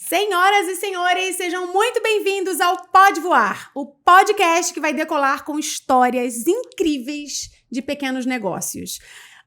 Senhoras e senhores, sejam muito bem-vindos ao Pode Voar, o podcast que vai decolar com histórias incríveis de pequenos negócios.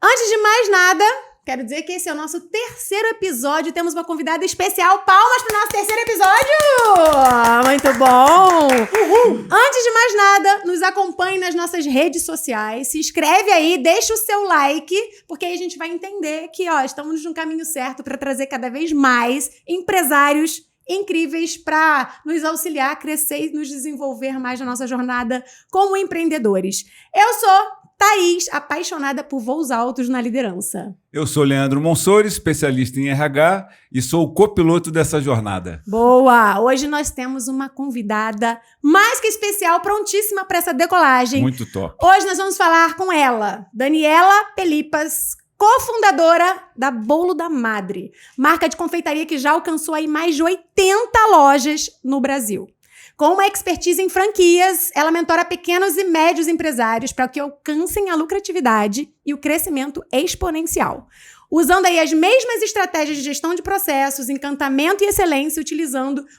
Antes de mais nada, quero dizer que esse é o nosso terceiro episódio. Temos uma convidada especial. Palmas para o nosso terceiro episódio! Muito bom! Uhul. Antes de mais nada, nos acompanhe nas nossas redes sociais. Se inscreve aí, deixa o seu like, porque aí a gente vai entender que estamos no caminho certo para trazer cada vez mais empresários incríveis para nos auxiliar a crescer e nos desenvolver mais na nossa jornada como empreendedores. Eu sou Thaís, apaixonada por voos altos na liderança. Eu sou Leandro Monsori, especialista em RH e sou o copiloto dessa jornada. Boa! Hoje nós temos uma convidada mais que especial, prontíssima para essa decolagem. Muito top. Hoje nós vamos falar com ela, Daniela Pelipas, cofundadora da Bolo da Madre, marca de confeitaria que já alcançou aí mais de 80 lojas no Brasil. Com uma expertise em franquias, ela mentora pequenos e médios empresários para que alcancem a lucratividade e o crescimento exponencial. Usando aí as mesmas estratégias de gestão de processos, encantamento e excelência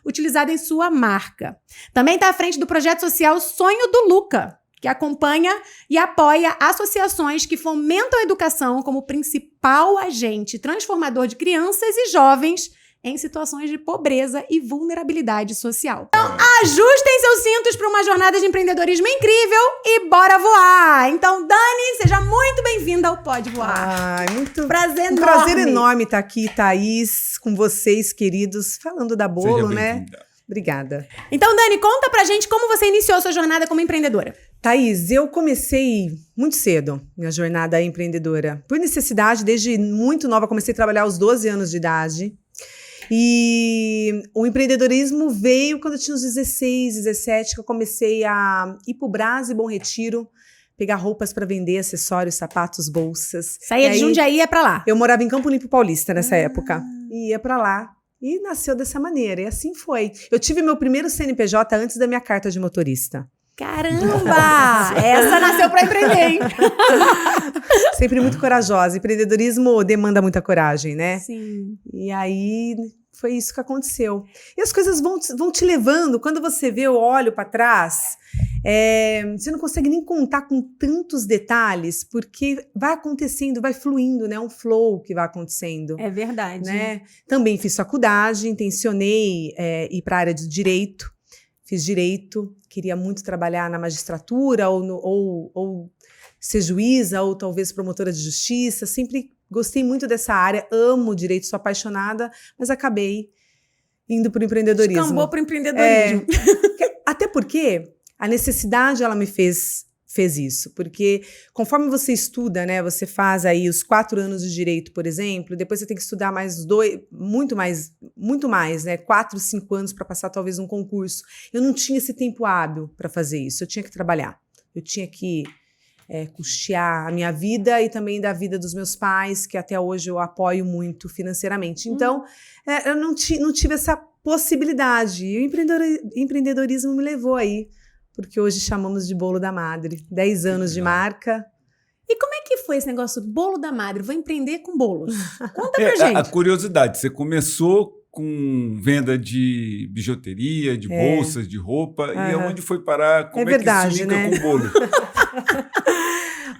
utilizada em sua marca. Também está à frente do projeto social Sonho do Luca, que acompanha e apoia associações que fomentam a educação como principal agente transformador de crianças e jovens em situações de pobreza e vulnerabilidade social. Então, ajustem seus cintos para uma jornada de empreendedorismo incrível e bora voar! Então, Dani, seja muito bem-vinda ao Pode Voar. Muito prazer enorme. Um prazer enorme estar aqui, Thaís, com vocês, queridos, falando da Bolo, né? Obrigada. Então, Dani, conta pra gente como você iniciou sua jornada como empreendedora. Thaís, eu comecei muito cedo minha jornada empreendedora. Por necessidade, desde muito nova, comecei a trabalhar aos 12 anos de idade. E o empreendedorismo veio quando eu tinha uns 16, 17, que eu comecei a ir pro Brás e Bom Retiro, pegar roupas para vender, acessórios, sapatos, bolsas. Saía de Jundiaí e ia pra lá. Eu morava em Campo Limpo Paulista nessa época. E ia para lá. E nasceu dessa maneira. E assim foi. Eu tive meu primeiro CNPJ antes da minha carta de motorista. Caramba! Essa nasceu para empreender, hein? Sempre muito corajosa. Empreendedorismo demanda muita coragem, né? Sim. E aí foi isso que aconteceu. E as coisas vão te levando. Quando você vê, eu olho para trás, você não consegue nem contar com tantos detalhes, porque vai acontecendo, vai fluindo, né? Um flow que vai acontecendo. É verdade. Né? Também fiz faculdade, intencionei ir para a área de direito. Fiz direito, queria muito trabalhar na magistratura ou ser juíza ou talvez promotora de justiça. Sempre gostei muito dessa área, amo direito, sou apaixonada, mas acabei indo para o empreendedorismo. Escambou para o empreendedorismo. Até porque a necessidade ela me fez isso, porque conforme você estuda, né, você faz aí os 4 anos de direito, por exemplo, depois você tem que estudar mais 2, muito mais, né, 4, 5 anos para passar talvez um concurso. Eu não tinha esse tempo hábil para fazer isso, eu tinha que trabalhar, eu tinha que custear a minha vida e também da vida dos meus pais, que até hoje eu apoio muito financeiramente. Então, eu não tive essa possibilidade, e o empreendedorismo me levou aí, porque hoje chamamos de Bolo da Madre. 10 anos de marca. E como é que foi esse negócio Bolo da Madre? Vou empreender com bolos. Conta pra gente. A curiosidade, você começou com venda de bijuteria, de bolsas, de roupa, e aonde foi parar? Como verdade, que isso liga né? com o bolo?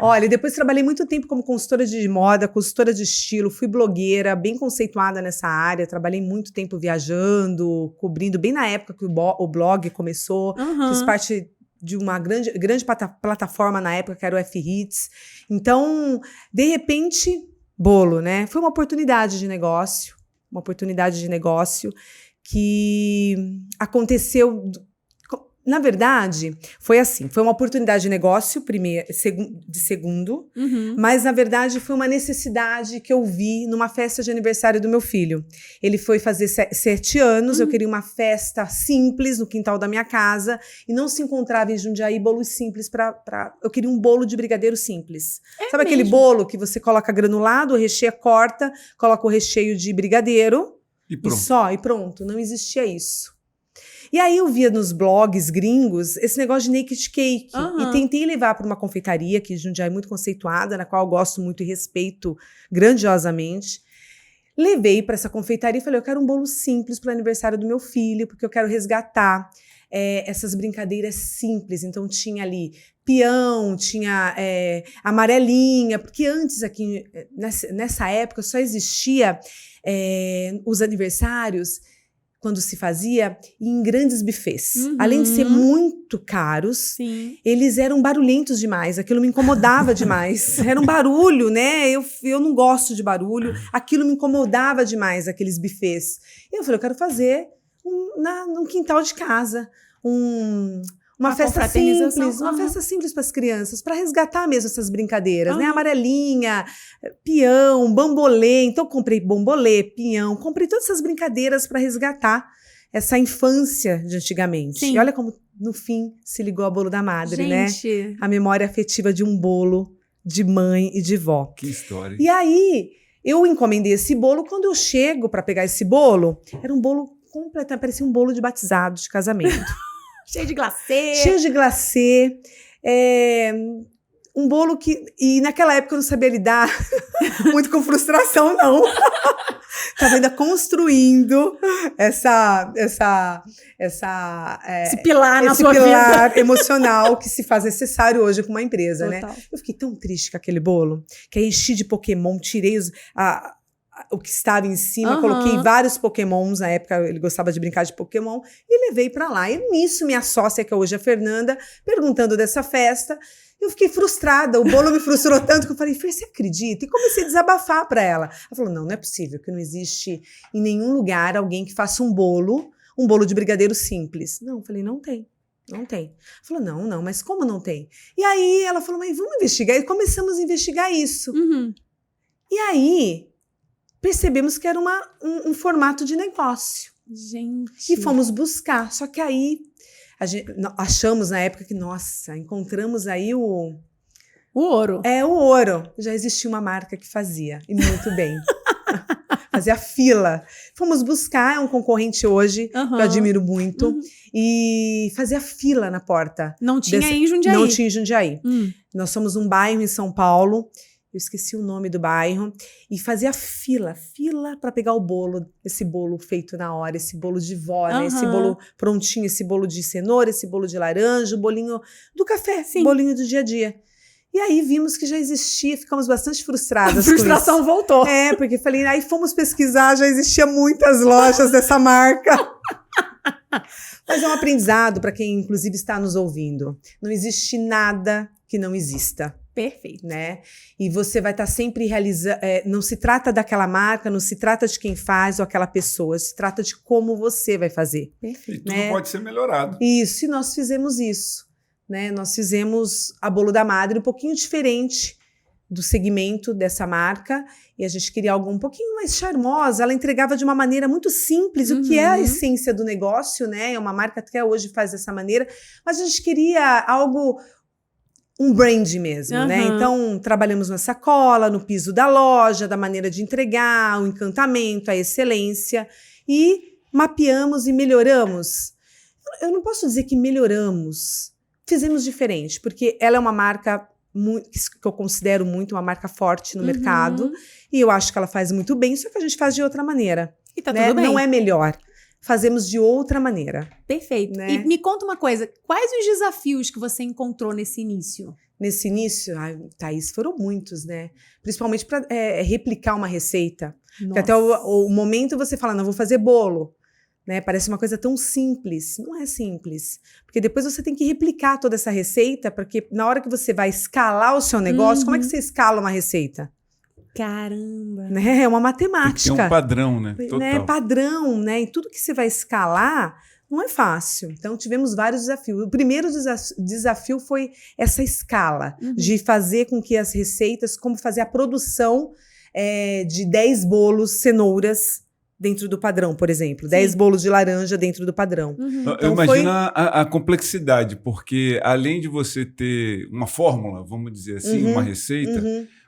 Olha, depois trabalhei muito tempo como consultora de moda, consultora de estilo, fui blogueira, bem conceituada nessa área, trabalhei muito tempo viajando, cobrindo, bem na época que o blog começou, fiz parte de uma grande plataforma na época, que era o F-Hits. Então, de repente, bolo, né? Foi uma oportunidade de negócio que aconteceu. Na verdade, foi assim, foi uma oportunidade de negócio, segundo, mas na verdade foi uma necessidade que eu vi numa festa de aniversário do meu filho. Ele foi fazer 7 anos, eu queria uma festa simples no quintal da minha casa e não se encontrava em Jundiaí bolos simples eu queria um bolo de brigadeiro simples. Sabe aquele bolo que você coloca granulado, recheia, corta, coloca o recheio de brigadeiro e pronto, não existia isso. E aí eu via nos blogs gringos esse negócio de naked cake. E tentei levar para uma confeitaria, que Jundiaí é muito conceituada, na qual eu gosto muito e respeito grandiosamente. Levei para essa confeitaria e falei, eu quero um bolo simples para o aniversário do meu filho, porque eu quero resgatar essas brincadeiras simples. Então tinha ali peão, tinha amarelinha, porque antes aqui, nessa época, só existia os aniversários, quando se fazia, em grandes buffets. Além de ser muito caros, Sim. eles eram barulhentos demais, aquilo me incomodava demais. Era um barulho, né? Eu não gosto de barulho, aquilo me incomodava demais, aqueles buffets. E eu falei, eu quero fazer num quintal de casa, uma festa simples, uma festa simples para as crianças, para resgatar mesmo essas brincadeiras, né? Amarelinha, peão, bambolê. Então, comprei bambolê, peão, comprei todas essas brincadeiras para resgatar essa infância de antigamente. Sim. E olha como, no fim, se ligou a Bolo da Madre, Gente. né? A memória afetiva de um bolo de mãe e de vó. Que história. E aí, eu encomendei esse bolo. Quando eu chego para pegar esse bolo, era um bolo completamente, parecia um bolo de batizado, de casamento. Cheio de glacê. Cheio de glacê. Um bolo que... E naquela época eu não sabia lidar muito com frustração, não. Estava ainda construindo esse pilar na sua pilar vida. emocional que se faz necessário hoje com uma empresa, Total. né? Eu fiquei tão triste com aquele bolo, que aí enchi de Pokémon, tirei o que estava em cima, coloquei vários Pokémons, na época ele gostava de brincar de Pokémon, e levei pra lá. E nisso minha sócia, que é hoje a Fernanda, perguntando dessa festa, eu fiquei frustrada, o bolo me frustrou tanto que eu falei, Fer, você acredita? E comecei a desabafar pra ela. Ela falou, não é possível, que não existe em nenhum lugar alguém que faça um bolo de brigadeiro simples. Não, eu falei, não tem. Não tem. Ela falou, não, mas como não tem? E aí ela falou, mas vamos investigar. E começamos a investigar isso. E aí percebemos que era um formato de negócio. Gente. E fomos buscar. Só que aí achamos na época que, nossa, encontramos aí o ouro. O ouro. Já existia uma marca que fazia, e muito bem. Fazia fila. Fomos buscar, é um concorrente hoje, que eu admiro muito, e fazia fila na porta. Não tinha em Jundiaí. Não tinha em Jundiaí. Nós somos um bairro em São Paulo, eu esqueci o nome do bairro, e fazia fila para pegar o bolo, esse bolo feito na hora, esse bolo de vó, né? Esse bolo prontinho, esse bolo de cenoura, esse bolo de laranja, o bolinho do café, bolinho do dia a dia. E aí vimos que já existia, ficamos bastante frustradas. A frustração voltou. Porque falei, aí fomos pesquisar, já existia muitas lojas dessa marca. Mas é um aprendizado para quem, inclusive, está nos ouvindo. Não existe nada que não exista. Perfeito. Né? E você vai estar sempre realizando. Não se trata daquela marca, não se trata de quem faz ou aquela pessoa, se trata de como você vai fazer. Perfeito. E tudo pode ser melhorado. Isso, e nós fizemos isso. Né? Nós fizemos a Bolo da Madre um pouquinho diferente do segmento dessa marca, e a gente queria algo um pouquinho mais charmosa. Ela entregava de uma maneira muito simples, o que é a essência do negócio, né? É uma marca que até hoje faz dessa maneira, mas a gente queria algo, um brand mesmo, né? Então, trabalhamos na sacola, no piso da loja, da maneira de entregar, o encantamento, a excelência, e mapeamos e melhoramos. Eu não posso dizer que melhoramos, fizemos diferente, porque ela é uma marca que eu considero muito uma marca forte no mercado, e eu acho que ela faz muito bem, só que a gente faz de outra maneira. E tá tudo bem. Não é melhor, fazemos de outra maneira. Perfeito. Né? E me conta uma coisa, quais os desafios que você encontrou nesse início? Nesse início, Thaís, foram muitos, né? Principalmente para replicar uma receita. Porque até o momento você fala, não, vou fazer bolo. Né? Parece uma coisa tão simples. Não é simples. Porque depois você tem que replicar toda essa receita, porque na hora que você vai escalar o seu negócio, como é que você escala uma receita? Caramba! Né? É uma matemática. Tem um padrão, né? Total. Né? Padrão, né? E tudo que você vai escalar não é fácil. Então, tivemos vários desafios. O primeiro desafio foi essa escala, de fazer com que as receitas, como fazer a produção de 10 bolos cenouras dentro do padrão, por exemplo. 10 bolos de laranja dentro do padrão. Então, Então, eu imagino a complexidade, porque além de você ter uma fórmula, vamos dizer assim, uma receita,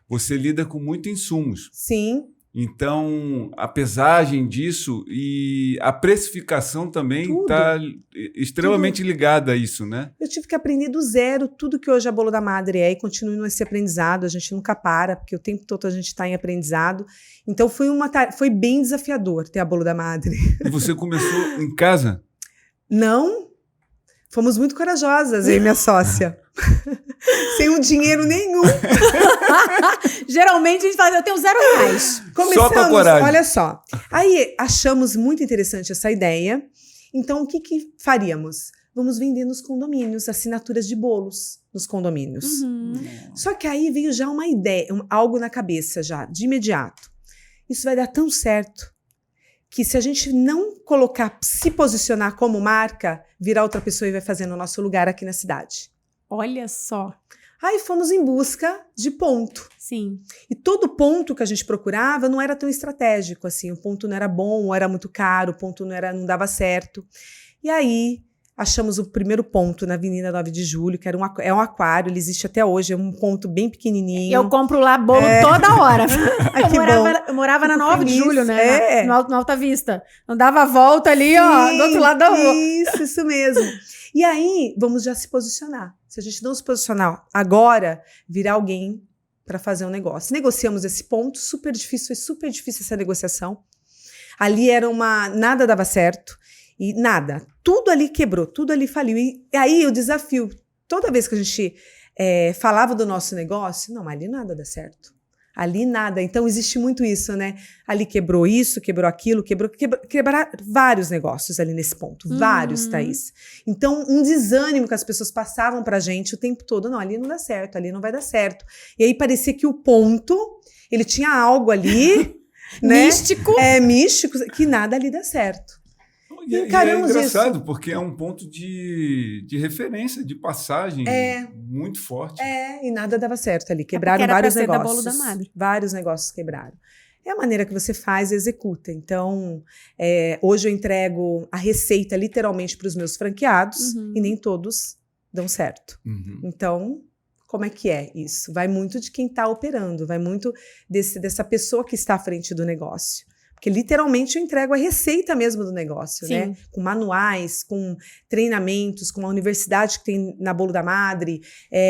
você lida com muitos insumos. Sim. Então, a pesagem disso e a precificação também está extremamente ligada a isso, né? Eu tive que aprender do zero tudo que hoje a Bolo da Madre é e continuo nesse aprendizado. A gente nunca para, porque o tempo todo a gente está em aprendizado. Então, foi bem desafiador ter a Bolo da Madre. E você começou em casa? Não. Fomos muito corajosas, eu e minha sócia. Sem um dinheiro nenhum. Geralmente a gente fala, eu tenho R$0. Começamos, só com a coragem. Olha só. Aí achamos muito interessante essa ideia. Então, o que faríamos? Vamos vender nos condomínios, assinaturas de bolos nos condomínios. Só que aí veio já uma ideia, algo na cabeça já, de imediato. Isso vai dar tão certo que se a gente não se posicionar como marca, virá outra pessoa e vai fazer no nosso lugar aqui na cidade. Olha só. Aí fomos em busca de ponto. Sim. E todo ponto que a gente procurava não era tão estratégico, assim. O ponto não era bom, ou era muito caro, o ponto não dava certo. E aí achamos o primeiro ponto na Avenida 9 de Julho, que era um aquário, ele existe até hoje, é um ponto bem pequenininho. Eu compro lá bolo toda hora. Eu morava na 9 de Julho, né? No Alta Vista. Eu dava a volta ali, ó, do outro lado da rua. Isso mesmo. E aí, vamos já se posicionar. Se a gente não se posicionar agora, virá alguém para fazer um negócio. Negociamos esse ponto, super difícil, foi super difícil essa negociação. Ali nada dava certo. E nada, tudo ali quebrou, tudo ali faliu. E aí o desafio, toda vez que a gente falava do nosso negócio, não, ali nada dá certo. Ali nada, então existe muito isso, né? Ali quebrou isso, quebrou aquilo, quebraram vários negócios ali nesse ponto, vários, Thaís. Então, um desânimo que as pessoas passavam pra gente o tempo todo, não, ali não dá certo, ali não vai dar certo. E aí parecia que o ponto, ele tinha algo ali, né? Místico. Místico, que nada ali dá certo. E é engraçado, isso. Porque é um ponto de referência, de passagem muito forte. E nada dava certo ali. Quebraram vários negócios. Da Bolo da Madre. Vários negócios quebraram. É a maneira que você faz e executa. Então, hoje eu entrego a receita literalmente para os meus franqueados e nem todos dão certo. Então, como é que é isso? Vai muito de quem está operando, vai muito dessa pessoa que está à frente do negócio. Porque literalmente eu entrego a receita mesmo do negócio, né? Com manuais, com treinamentos, com a universidade que tem na Bolo da Madre.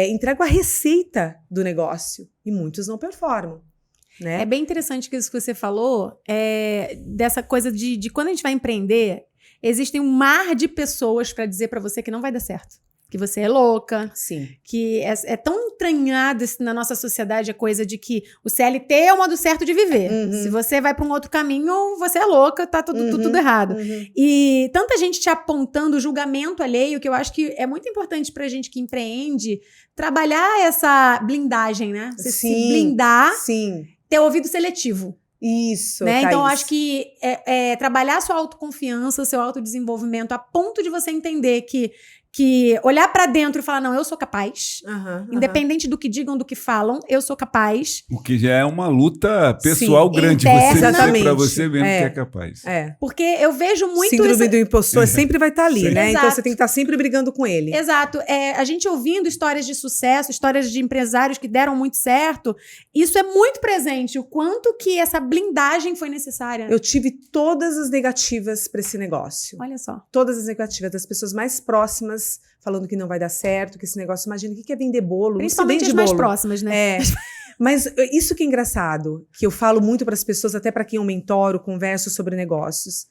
Entrego a receita do negócio e muitos não performam. Né? É bem interessante que isso que você falou, dessa coisa de quando a gente vai empreender, existem um mar de pessoas para dizer para você que não vai dar certo. Que você é louca. Sim. Que é tão entranhado na nossa sociedade a coisa de que o CLT é o modo certo de viver. Se você vai para um outro caminho, você é louca, tá tudo errado. E tanta gente te apontando julgamento alheio, que eu acho que é muito importante pra gente que empreende trabalhar essa blindagem, né? Você se blindar, ter ouvido seletivo. Isso, né? Então, eu acho que trabalhar a sua autoconfiança, o seu autodesenvolvimento, a ponto de você entender que olhar pra dentro e falar, não, eu sou capaz. Independente do que digam, do que falam, eu sou capaz. O que já é uma luta pessoal grande. Interna, você dizer pra você mesmo que é capaz. Porque eu vejo muito síndrome do impostor sempre vai estar ali, né? Exato. Então você tem que estar sempre brigando com ele. Exato. A gente ouvindo histórias de sucesso, histórias de empresários que deram muito certo, isso é muito presente. O quanto que essa blindagem foi necessária. Eu tive todas as negativas para esse negócio. Olha só. Todas as negativas das pessoas mais próximas falando que não vai dar certo, que esse negócio, imagina, o que é vender bolo? Principalmente as mais próximas, né? Mas isso que é engraçado, que eu falo muito para as pessoas, até para quem eu mentoro, converso sobre negócios.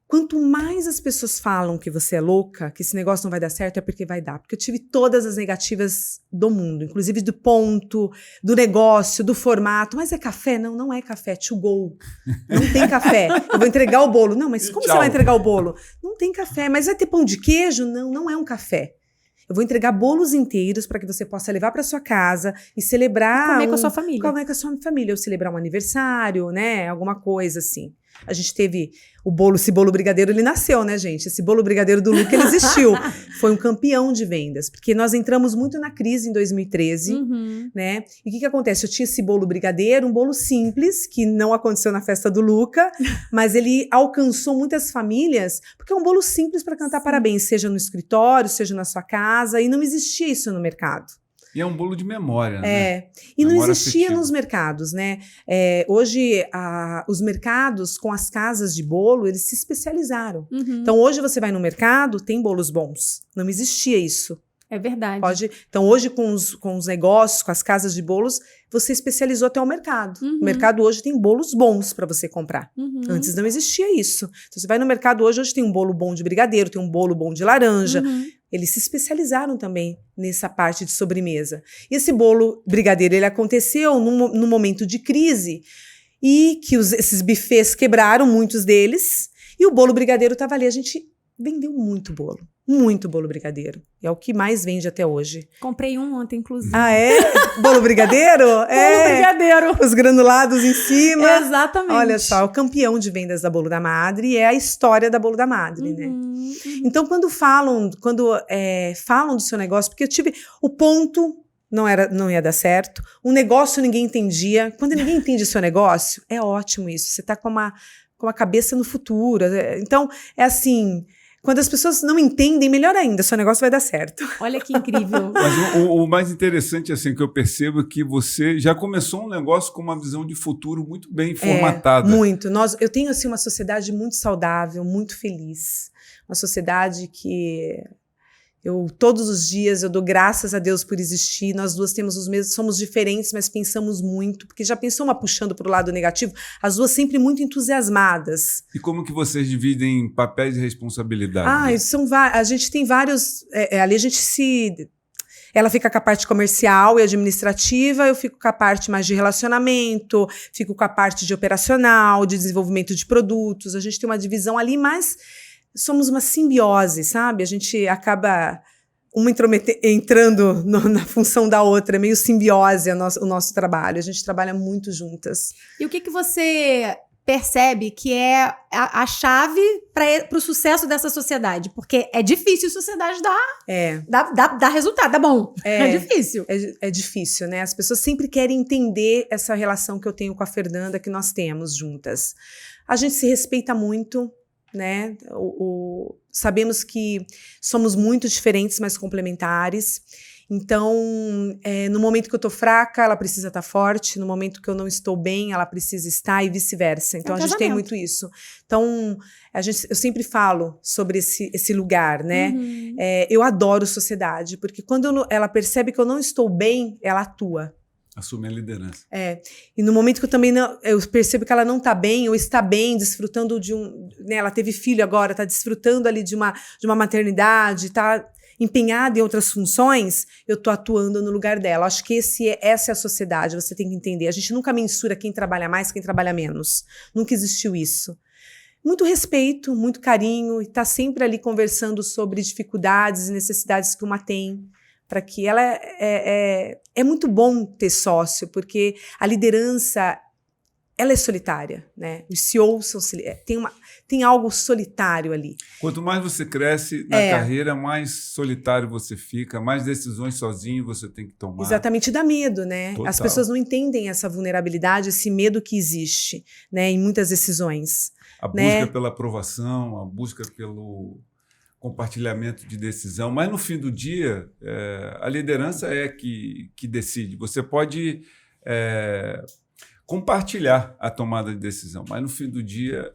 Quanto mais as pessoas falam que você é louca, que esse negócio não vai dar certo, é porque vai dar. Porque eu tive todas as negativas do mundo, inclusive do ponto, do negócio, do formato. Mas é café? Não, não é café, to go. Não tem café. Eu vou entregar o bolo. Não, mas como você vai entregar o bolo? Não tem café. Mas vai ter pão de queijo? Não, não é um café. Eu vou entregar bolos inteiros para que você possa levar para sua casa e celebrar. Comer com a sua família. Comer com a sua família. Ou celebrar um aniversário, né? Alguma coisa assim. A gente teve esse bolo brigadeiro, ele nasceu, né, gente? Esse bolo brigadeiro do Luca, ele existiu. Foi um campeão de vendas, porque nós entramos muito na crise em 2013, né? E o que acontece? Eu tinha esse bolo brigadeiro, um bolo simples, que não aconteceu na festa do Luca, mas ele alcançou muitas famílias, porque é um bolo simples para cantar parabéns, seja no escritório, seja na sua casa, e não existia isso no mercado. E é um bolo de memória, né? E não Memória existia afetiva. nos mercados, né? Hoje, os mercados com as casas de bolo, eles se especializaram. Então, hoje você vai no mercado, tem bolos bons. Não existia isso. É verdade. Então, hoje, com os negócios, com as casas de bolos, você especializou até o mercado. O mercado hoje tem bolos bons para você comprar. Antes não existia isso. Então, você vai no mercado hoje tem um bolo bom de brigadeiro, tem um bolo bom de laranja. Eles se especializaram também nessa parte de sobremesa. E esse bolo brigadeiro, ele aconteceu num momento de crise e que esses buffets quebraram, muitos deles, e o bolo brigadeiro estava ali. A gente vendeu muito bolo brigadeiro. É o que mais vende até hoje. Comprei um ontem, inclusive. Ah, é? Bolo brigadeiro? Bolo brigadeiro. Os granulados em cima. Exatamente. Olha só, o campeão de vendas da Bolo da Madre é a história da Bolo da Madre, né? Então, quando falam do seu negócio, porque eu tive o ponto, não ia dar certo, o negócio ninguém entendia. Quando ninguém entende o seu negócio, é ótimo isso. Você tá com a cabeça no futuro. Então, é assim, quando as pessoas não entendem, melhor ainda, seu negócio vai dar certo. Olha que incrível. Mas o mais interessante, assim, que eu percebo é que você já começou um negócio com uma visão de futuro muito bem formatada. Muito. Eu tenho, assim, uma sociedade muito saudável, muito feliz. Uma sociedade que todos os dias, eu dou graças a Deus por existir. Nós duas temos os mesmos, somos diferentes, mas pensamos muito, porque já pensou uma puxando para o lado negativo? As duas sempre muito entusiasmadas. E como que vocês dividem papéis de responsabilidade? A gente tem vários... ali a gente Ela fica com a parte comercial e administrativa, eu fico com a parte mais de relacionamento, fico com a parte de operacional, de desenvolvimento de produtos. A gente tem uma divisão ali, mas somos uma simbiose, sabe? A gente acaba uma entrando na função da outra, é meio simbiose o nosso trabalho. A gente trabalha muito juntas. E o que você percebe que é a chave para o sucesso dessa sociedade? Porque é difícil a sociedade dar resultado, dá bom. É difícil. É difícil, né? As pessoas sempre querem entender essa relação que eu tenho com a Fernanda, que nós temos juntas. A gente se respeita muito, né? Sabemos que somos muito diferentes, mas complementares. Então, no momento que eu tô fraca, ela precisa estar forte. No momento que eu não estou bem, ela precisa estar e vice-versa. Então, a gente tem muito isso. Então, eu sempre falo sobre esse lugar, né? Eu adoro sociedade, porque quando ela percebe que eu não estou bem, ela atua. Assume a liderança. E no momento que eu também eu percebo que ela não está bem, ou está bem, desfrutando né, ela teve filho agora, está desfrutando ali de uma maternidade, está empenhada em outras funções, eu tô atuando no lugar dela. Acho que essa é a sociedade, você tem que entender. A gente nunca mensura quem trabalha mais, quem trabalha menos. Nunca existiu isso. Muito respeito, muito carinho, e tá sempre ali conversando sobre dificuldades e necessidades que uma tem, para que ela é muito bom ter sócio, porque a liderança, ela é solitária, né? Os CEOs tem algo solitário ali. Quanto mais você cresce na carreira, mais solitário você fica, mais decisões sozinho você tem que tomar. Exatamente, dá medo, né? Total. As pessoas não entendem essa vulnerabilidade, esse medo que existe, né, em muitas decisões. A busca pela aprovação, a busca pelo compartilhamento de decisão, mas no fim do dia, a liderança é que decide. Você pode compartilhar a tomada de decisão, mas no fim do dia,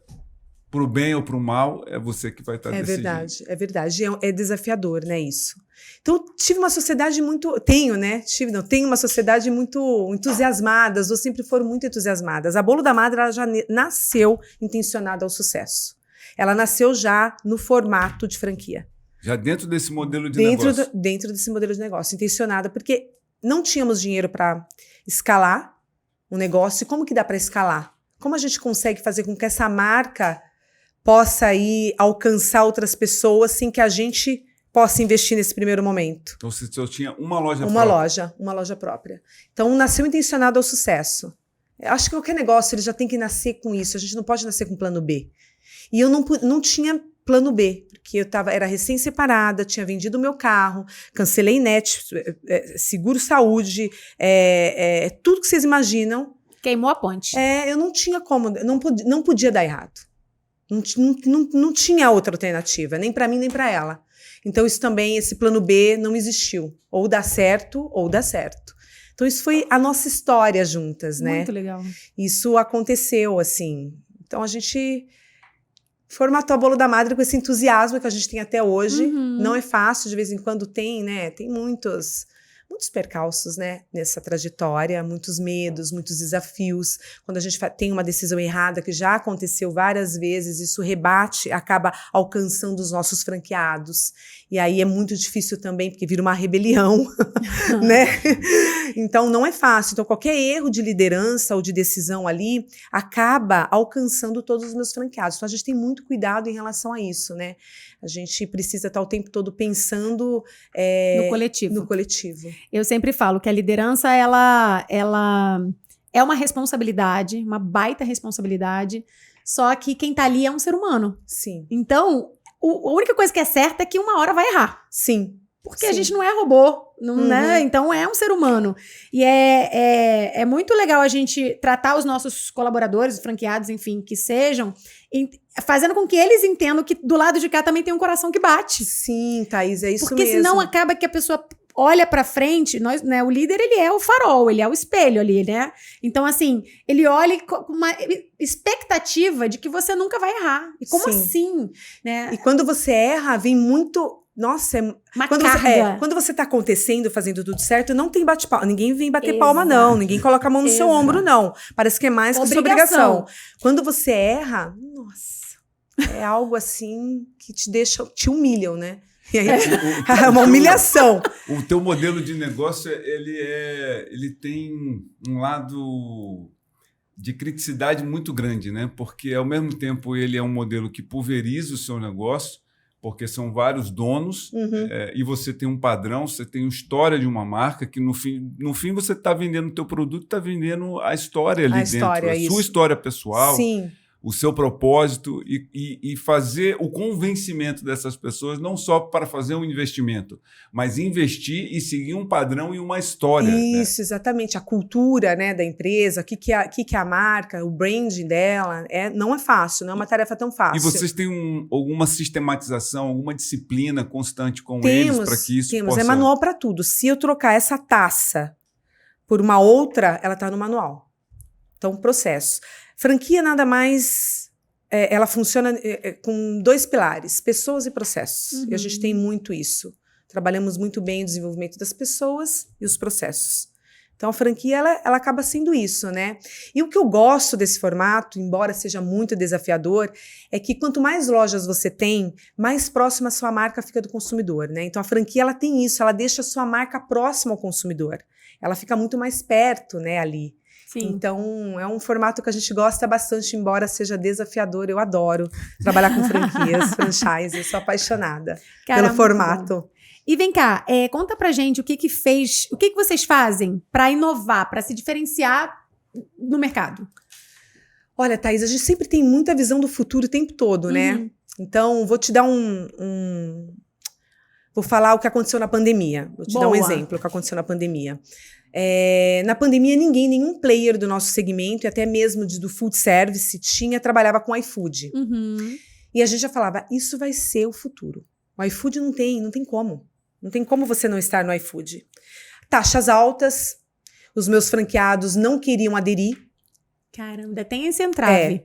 para o bem ou para o mal, é você que vai estar decidindo. É verdade. É desafiador, né, isso. Então, tive uma sociedade tenho uma sociedade muito entusiasmada, as duas sempre foram muito entusiasmadas. A Bolo da Madre, ela já nasceu intencionada ao sucesso. Ela nasceu já no formato de franquia. Já dentro desse modelo de negócio. Dentro desse modelo de negócio, intencionada, porque não tínhamos dinheiro para escalar um negócio. E como que dá para escalar? Como a gente consegue fazer com que essa marca possa ir alcançar outras pessoas sem que a gente possa investir nesse primeiro momento? Então, você só tinha uma loja própria? Uma loja própria. Então, nasceu intencionado ao sucesso. Eu acho que qualquer negócio ele já tem que nascer com isso. A gente não pode nascer com plano B. E eu não tinha plano B, porque era recém-separada, tinha vendido o meu carro, cancelei net, seguro saúde, tudo que vocês imaginam. Queimou a ponte. Eu não tinha como, não podia dar errado. Não tinha outra alternativa, nem para mim, nem para ela. Então, isso também, esse plano B não existiu. Ou dá certo, ou dá certo. Então, isso foi a nossa história juntas, né? Muito legal. Isso aconteceu, assim. Então, a gente formatou a Bolo da Madre com esse entusiasmo que a gente tem até hoje. Não é fácil, de vez em quando tem, né? Tem muitos percalços, né, nessa trajetória, muitos medos, muitos desafios. Quando a gente tem uma decisão errada, que já aconteceu várias vezes, isso rebate, acaba alcançando os nossos franqueados. E aí é muito difícil também, porque vira uma rebelião, né? Então, não é fácil. Então, qualquer erro de liderança ou de decisão ali acaba alcançando todos os meus franqueados. Então, a gente tem muito cuidado em relação a isso, né? A gente precisa estar o tempo todo pensando no coletivo. No coletivo. Eu sempre falo que a liderança, ela é uma responsabilidade, uma baita responsabilidade, só que quem tá ali é um ser humano. Sim. Então, a única coisa que é certa é que uma hora vai errar. Sim. Porque a gente não é robô, não, né? Então é um ser humano. E é muito legal a gente tratar os nossos colaboradores, franqueados, enfim, que sejam, fazendo com que eles entendam que do lado de cá também tem um coração que bate. Sim, Thaís, é isso Porque mesmo. senão acaba que a pessoa olha pra frente, né, o líder, ele é o farol, ele é o espelho ali, né? Então, assim, ele olha com uma expectativa de que você nunca vai errar. E como assim? Né? E quando você erra, vem muito... Nossa, quando você tá acontecendo, fazendo tudo certo, não tem bate-palma. Ninguém vem bater palma, não. Ninguém coloca a mão no seu ombro, não. Parece que é mais que sua obrigação. Quando você erra, nossa, é algo assim que te humilham, né? E aí, é uma humilhação. O teu modelo de negócio, ele tem um lado de criticidade muito grande, né? Porque, ao mesmo tempo, ele é um modelo que pulveriza o seu negócio, porque são vários donos, e você tem um padrão, você tem uma história de uma marca, que no fim você está vendendo o teu produto, está vendendo a história ali dentro, a sua história pessoal. Sim. O seu propósito e fazer o convencimento dessas pessoas, não só para fazer um investimento, mas investir e seguir um padrão e uma história. Isso, né? Exatamente. A cultura, né, da empresa, o que é a marca, o branding dela, não é fácil, não é uma tarefa tão fácil. E vocês têm alguma sistematização, alguma disciplina constante com eles para que isso possa... É manual para tudo. Se eu trocar essa taça por uma outra, ela está no manual. Então, processo. Franquia nada mais... ela funciona com 2 pilares, pessoas e processos. E a gente tem muito isso. Trabalhamos muito bem o desenvolvimento das pessoas e os processos. Então, a franquia, ela acaba sendo isso, né? E o que eu gosto desse formato, embora seja muito desafiador, é que quanto mais lojas você tem, mais próxima a sua marca fica do consumidor, né? Então, a franquia, ela tem isso, ela deixa a sua marca próxima ao consumidor. Ela fica muito mais perto, né, ali. Sim. Então, é um formato que a gente gosta bastante, embora seja desafiador. Eu adoro trabalhar com franquias, franchise, eu sou apaixonada pelo formato. E vem cá, conta pra gente o que vocês fazem para inovar, para se diferenciar no mercado? Olha, Thaís, a gente sempre tem muita visão do futuro o tempo todo, né? Então, vou te dar Vou falar o que aconteceu na pandemia. Vou te dar um exemplo do que aconteceu na pandemia. Na pandemia, nenhum player do nosso segmento, e até mesmo do food service, trabalhava com iFood. E a gente já falava, isso vai ser o futuro. O iFood não tem como. Não tem como você não estar no iFood. Taxas altas, os meus franqueados não queriam aderir. Caramba, tem esse entrave.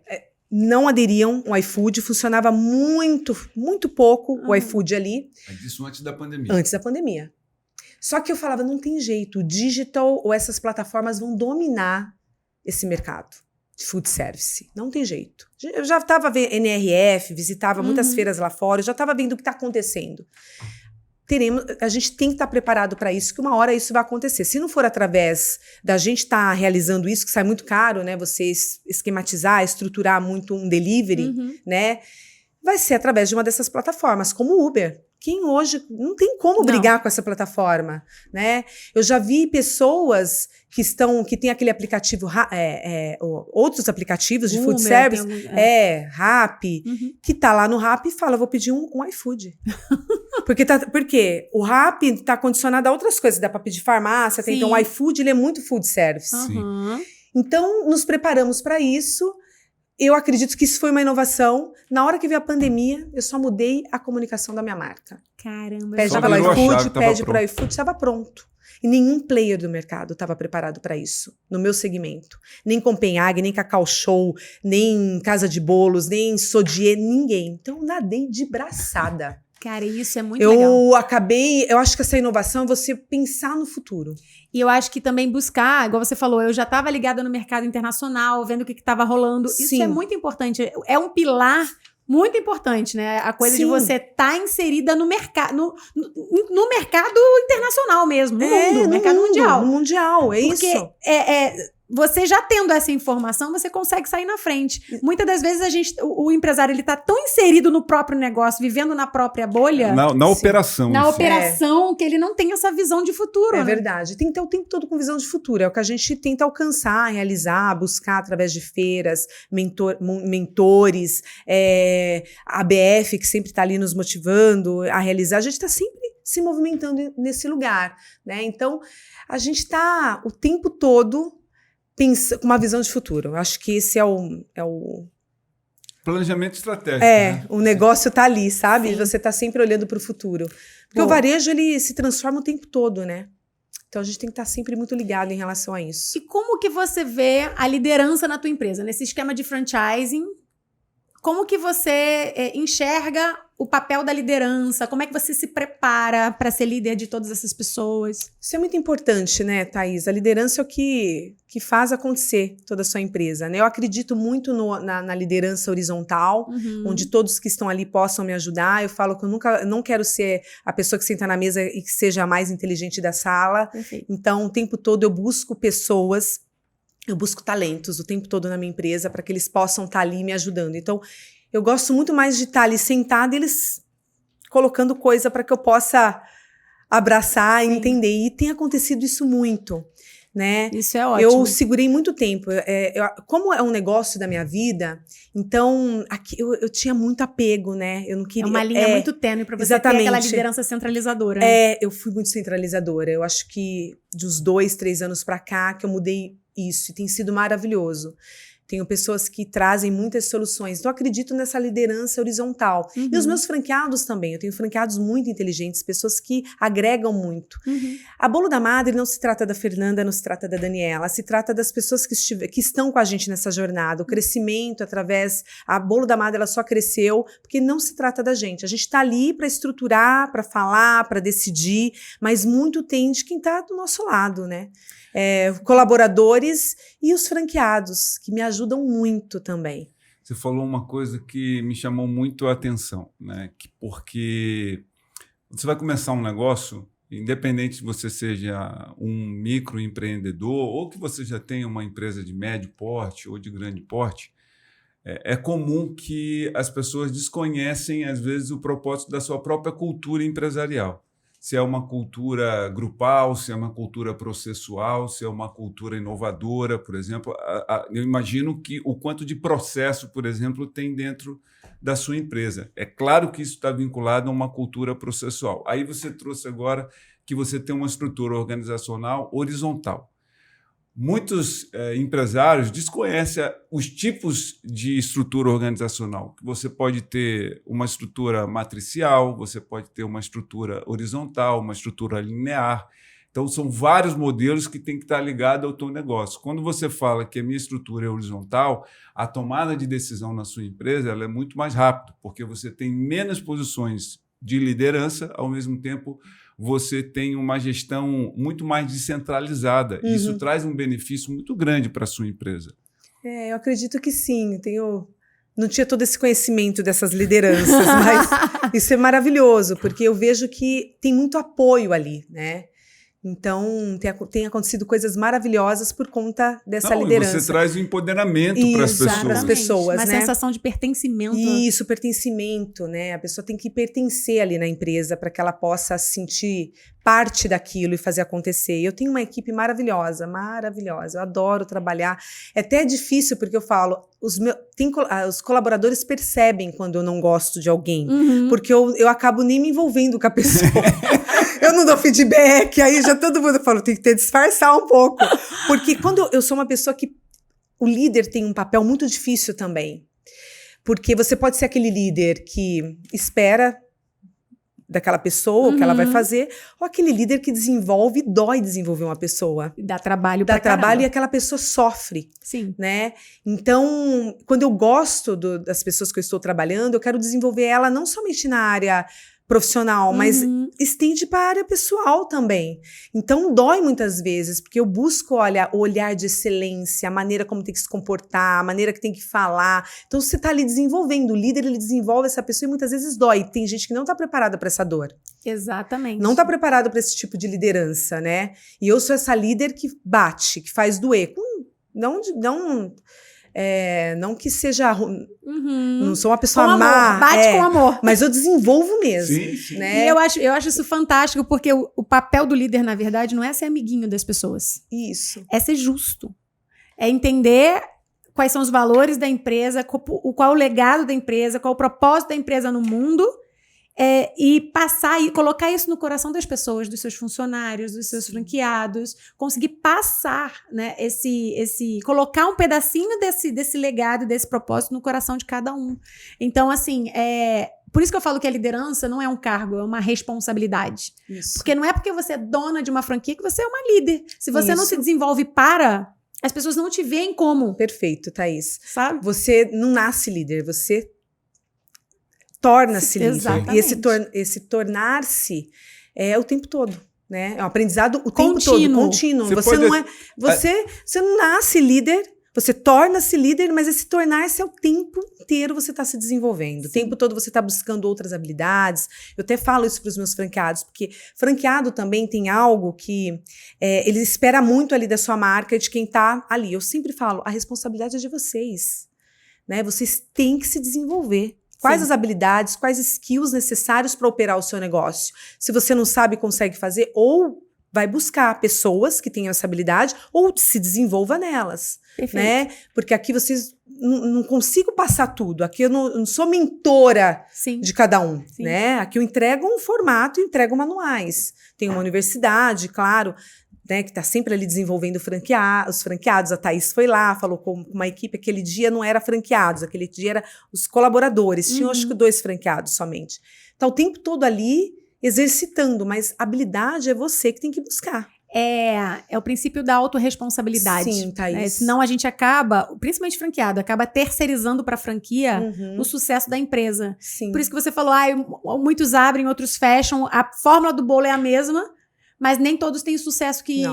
Não aderiam ao iFood, funcionava muito, muito pouco o iFood ali. Isso antes da pandemia. Antes da pandemia. Só que eu falava, não tem jeito, o digital ou essas plataformas vão dominar esse mercado de food service. Não tem jeito. Eu já estava vendo NRF, visitava muitas feiras lá fora, eu já estava vendo o que está acontecendo. A gente tem que estar preparado para isso, que uma hora isso vai acontecer. Se não for através da gente estar realizando isso, que sai muito caro, né? Você esquematizar, estruturar muito um delivery, né? Vai ser através de uma dessas plataformas, como o Uber. Quem hoje não tem como brigar com essa plataforma, né? Eu já vi pessoas que têm aquele aplicativo, outros aplicativos de food service, Rappi, que tá lá no Rappi e fala, vou pedir um iFood. Porque o Rappi tá condicionado a outras coisas, dá para pedir farmácia, então o iFood, ele é muito food service. Sim. Então, nos preparamos para isso. eu acredito que isso foi uma inovação. Na hora que veio a pandemia, eu só mudei a comunicação da minha marca. Caramba. Pede pelo iFood, pede pro iFood, estava pronto. E nenhum player do mercado estava preparado para isso, no meu segmento. Nem Copenhague, nem Cacau Show, nem Casa de Bolos, nem Sodier, ninguém. Então, eu nadei de braçada. Cara, isso é muito legal. Eu acho que essa inovação é você pensar no futuro. E eu acho que também buscar, igual você falou, eu já estava ligada no mercado internacional, vendo o que estava rolando. Sim. Isso é muito importante. É um pilar muito importante, né? A coisa de você estar inserida no mercado, no mercado internacional mesmo, no mundo, no mercado mundial. No mundial, é Porque isso. Você já tendo essa informação, você consegue sair na frente. Muitas das vezes o empresário ele tá tão inserido no próprio negócio, vivendo na própria bolha. Na operação. Na operação, que ele não tem essa visão de futuro. É verdade. Tem que ter o tempo todo com visão de futuro. É o que a gente tenta alcançar, realizar, buscar através de feiras, mentores, a ABF, que sempre está ali nos motivando a realizar. A gente está sempre se movimentando nesse lugar, né? Então, a gente está o tempo todo com uma visão de futuro. Eu acho que esse é o planejamento estratégico. Né? O negócio tá ali, sabe? Sim. Você tá sempre olhando para o futuro. Porque o varejo, ele se transforma o tempo todo, né? Então, a gente tem que estar sempre muito ligado em relação a isso. E como que você vê a liderança na tua empresa? Nesse esquema de franchising, como que você enxerga o papel da liderança? Como é que você se prepara para ser líder de todas essas pessoas? Isso é muito importante, né, Thaís? A liderança é o que faz acontecer toda a sua empresa, né? Eu acredito muito na liderança horizontal, onde todos que estão ali possam me ajudar. Eu falo que eu não quero ser a pessoa que senta na mesa e que seja a mais inteligente da sala. Perfeito. Então, o tempo todo eu busco pessoas, eu busco talentos o tempo todo na minha empresa para que eles possam estar ali me ajudando. Então, eu gosto muito mais de estar ali sentada e eles colocando coisa para que eu possa abraçar e entender. E tem acontecido isso muito, né? Isso é ótimo. Eu segurei muito tempo. Como é um negócio da minha vida, então aqui eu tinha muito apego, né? Eu não queria. É uma linha muito tênue para você exatamente. ter aquela liderança centralizadora. Né? Eu fui muito centralizadora. Eu acho que dos 2, 3 anos para cá que eu mudei isso e tem sido maravilhoso. Tenho pessoas que trazem muitas soluções. Então, eu acredito nessa liderança horizontal. E os meus franqueados também. Eu tenho franqueados muito inteligentes, pessoas que agregam muito. A Bolo da Madre não se trata da Fernanda, não se trata da Daniela. Se trata das pessoas que estão com a gente nessa jornada. O crescimento através... A Bolo da Madre ela só cresceu porque não se trata da gente. A gente está ali para estruturar, para falar, para decidir. Mas muito tem de quem está do nosso lado, né? Colaboradores e os franqueados, que me ajudam muito também. Você falou uma coisa que me chamou muito a atenção, né? Porque você vai começar um negócio, independente de você seja um microempreendedor ou que você já tenha uma empresa de médio porte ou de grande porte, é comum que as pessoas desconhecem, às vezes, o propósito da sua própria cultura empresarial. Se é uma cultura grupal, se é uma cultura processual, se é uma cultura inovadora, por exemplo. Eu imagino que o quanto de processo, por exemplo, tem dentro da sua empresa. É claro que isso está vinculado a uma cultura processual. Aí você trouxe agora que você tem uma estrutura organizacional horizontal. Muitos empresários desconhecem os tipos de estrutura organizacional. Você pode ter uma estrutura matricial, você pode ter uma estrutura horizontal, uma estrutura linear. Então, são vários modelos que têm que estar ligados ao teu negócio. Quando você fala que a minha estrutura é horizontal, a tomada de decisão na sua empresa ela é muito mais rápida, porque você tem menos posições de liderança, ao mesmo tempo você tem uma gestão muito mais descentralizada. Isso traz um benefício muito grande para a sua empresa. Eu acredito que sim. Não tinha todo esse conhecimento dessas lideranças, mas isso é maravilhoso, porque eu vejo que tem muito apoio ali, né? Então, tem acontecido coisas maravilhosas por conta dessa liderança. Você traz o empoderamento para as pessoas. Uma né? sensação de pertencimento. Isso, pertencimento, né? A pessoa tem que pertencer ali na empresa para que ela possa se sentir parte daquilo e fazer acontecer. Eu tenho uma equipe maravilhosa, maravilhosa. Eu adoro trabalhar. É até difícil, porque eu falo, os colaboradores percebem quando eu não gosto de alguém, porque eu acabo nem me envolvendo com a pessoa. Eu não dou feedback, aí já todo mundo fala, tem que disfarçar um pouco. Porque quando eu sou uma pessoa que o líder tem um papel muito difícil também. Porque você pode ser aquele líder que espera daquela pessoa, o que ela vai fazer, ou aquele líder que desenvolve e dói desenvolver uma pessoa. Dá trabalho Dá pra trabalho caramba. e aquela pessoa sofre, Sim. né? Então, quando eu gosto das pessoas que eu estou trabalhando, eu quero desenvolver ela não somente na área profissional, mas estende para a área pessoal também. Então, dói muitas vezes, porque eu busco, olha, o olhar de excelência, a maneira como tem que se comportar, a maneira que tem que falar. Então, você está ali desenvolvendo. O líder, ele desenvolve essa pessoa e muitas vezes dói. Tem gente que não está preparada para essa dor. Exatamente. Não está preparado para esse tipo de liderança, né? E eu sou essa líder que bate, que faz doer. Não que seja... Não sou uma pessoa com má. amor. Bate com amor. Mas eu desenvolvo mesmo. Sim. Né? E eu acho isso fantástico, porque o papel do líder, na verdade, não é ser amiguinho das pessoas. Isso. É ser justo. É entender quais são os valores da empresa, qual é o legado da empresa, qual é o propósito da empresa no mundo, e passar e colocar isso no coração das pessoas, dos seus funcionários, dos seus franqueados, conseguir passar, né, colocar um pedacinho desse legado, desse propósito no coração de cada um. Então, assim, por isso que eu falo que a liderança não é um cargo, é uma responsabilidade. Isso. Porque não é porque você é dona de uma franquia que você é uma líder. Se você não Isso. se desenvolve as pessoas não te veem como. Perfeito, Thaís. Sabe? Você não nasce líder, você torna-se líder. Exatamente. E esse tornar-se é o tempo todo, né? É um aprendizado o tempo todo, contínuo. Você não nasce líder, você torna-se líder, mas esse tornar-se é o tempo inteiro você está se desenvolvendo. Sim. O tempo todo você está buscando outras habilidades. Eu até falo isso para os meus franqueados, porque franqueado também tem algo que ele espera muito ali da sua marca, de quem está ali. Eu sempre falo, a responsabilidade é de vocês, né? Vocês têm que se desenvolver. Quais as habilidades, quais skills necessários para operar o seu negócio? Se você não sabe e consegue fazer, ou vai buscar pessoas que tenham essa habilidade, ou se desenvolva nelas. Perfeito. Né? Porque aqui vocês não consigo passar tudo. Aqui eu não sou mentora de cada um. Né? Aqui eu entrego um formato e entrego manuais. Tem uma universidade, claro, né, que está sempre ali desenvolvendo os franqueados. A Thaís foi lá, falou com uma equipe. Aquele dia não era franqueados, aquele dia era os colaboradores. Tinham, acho que 2 franqueados somente. Então, o tempo todo ali exercitando, mas habilidade é você que tem que buscar. É o princípio da autorresponsabilidade. Sim, Thaís. Né? Senão a gente acaba, principalmente franqueado, acaba terceirizando para a franquia o sucesso da empresa. Sim. Por isso que você falou, muitos abrem, outros fecham. A fórmula do bolo é a mesma, mas nem todos têm o sucesso que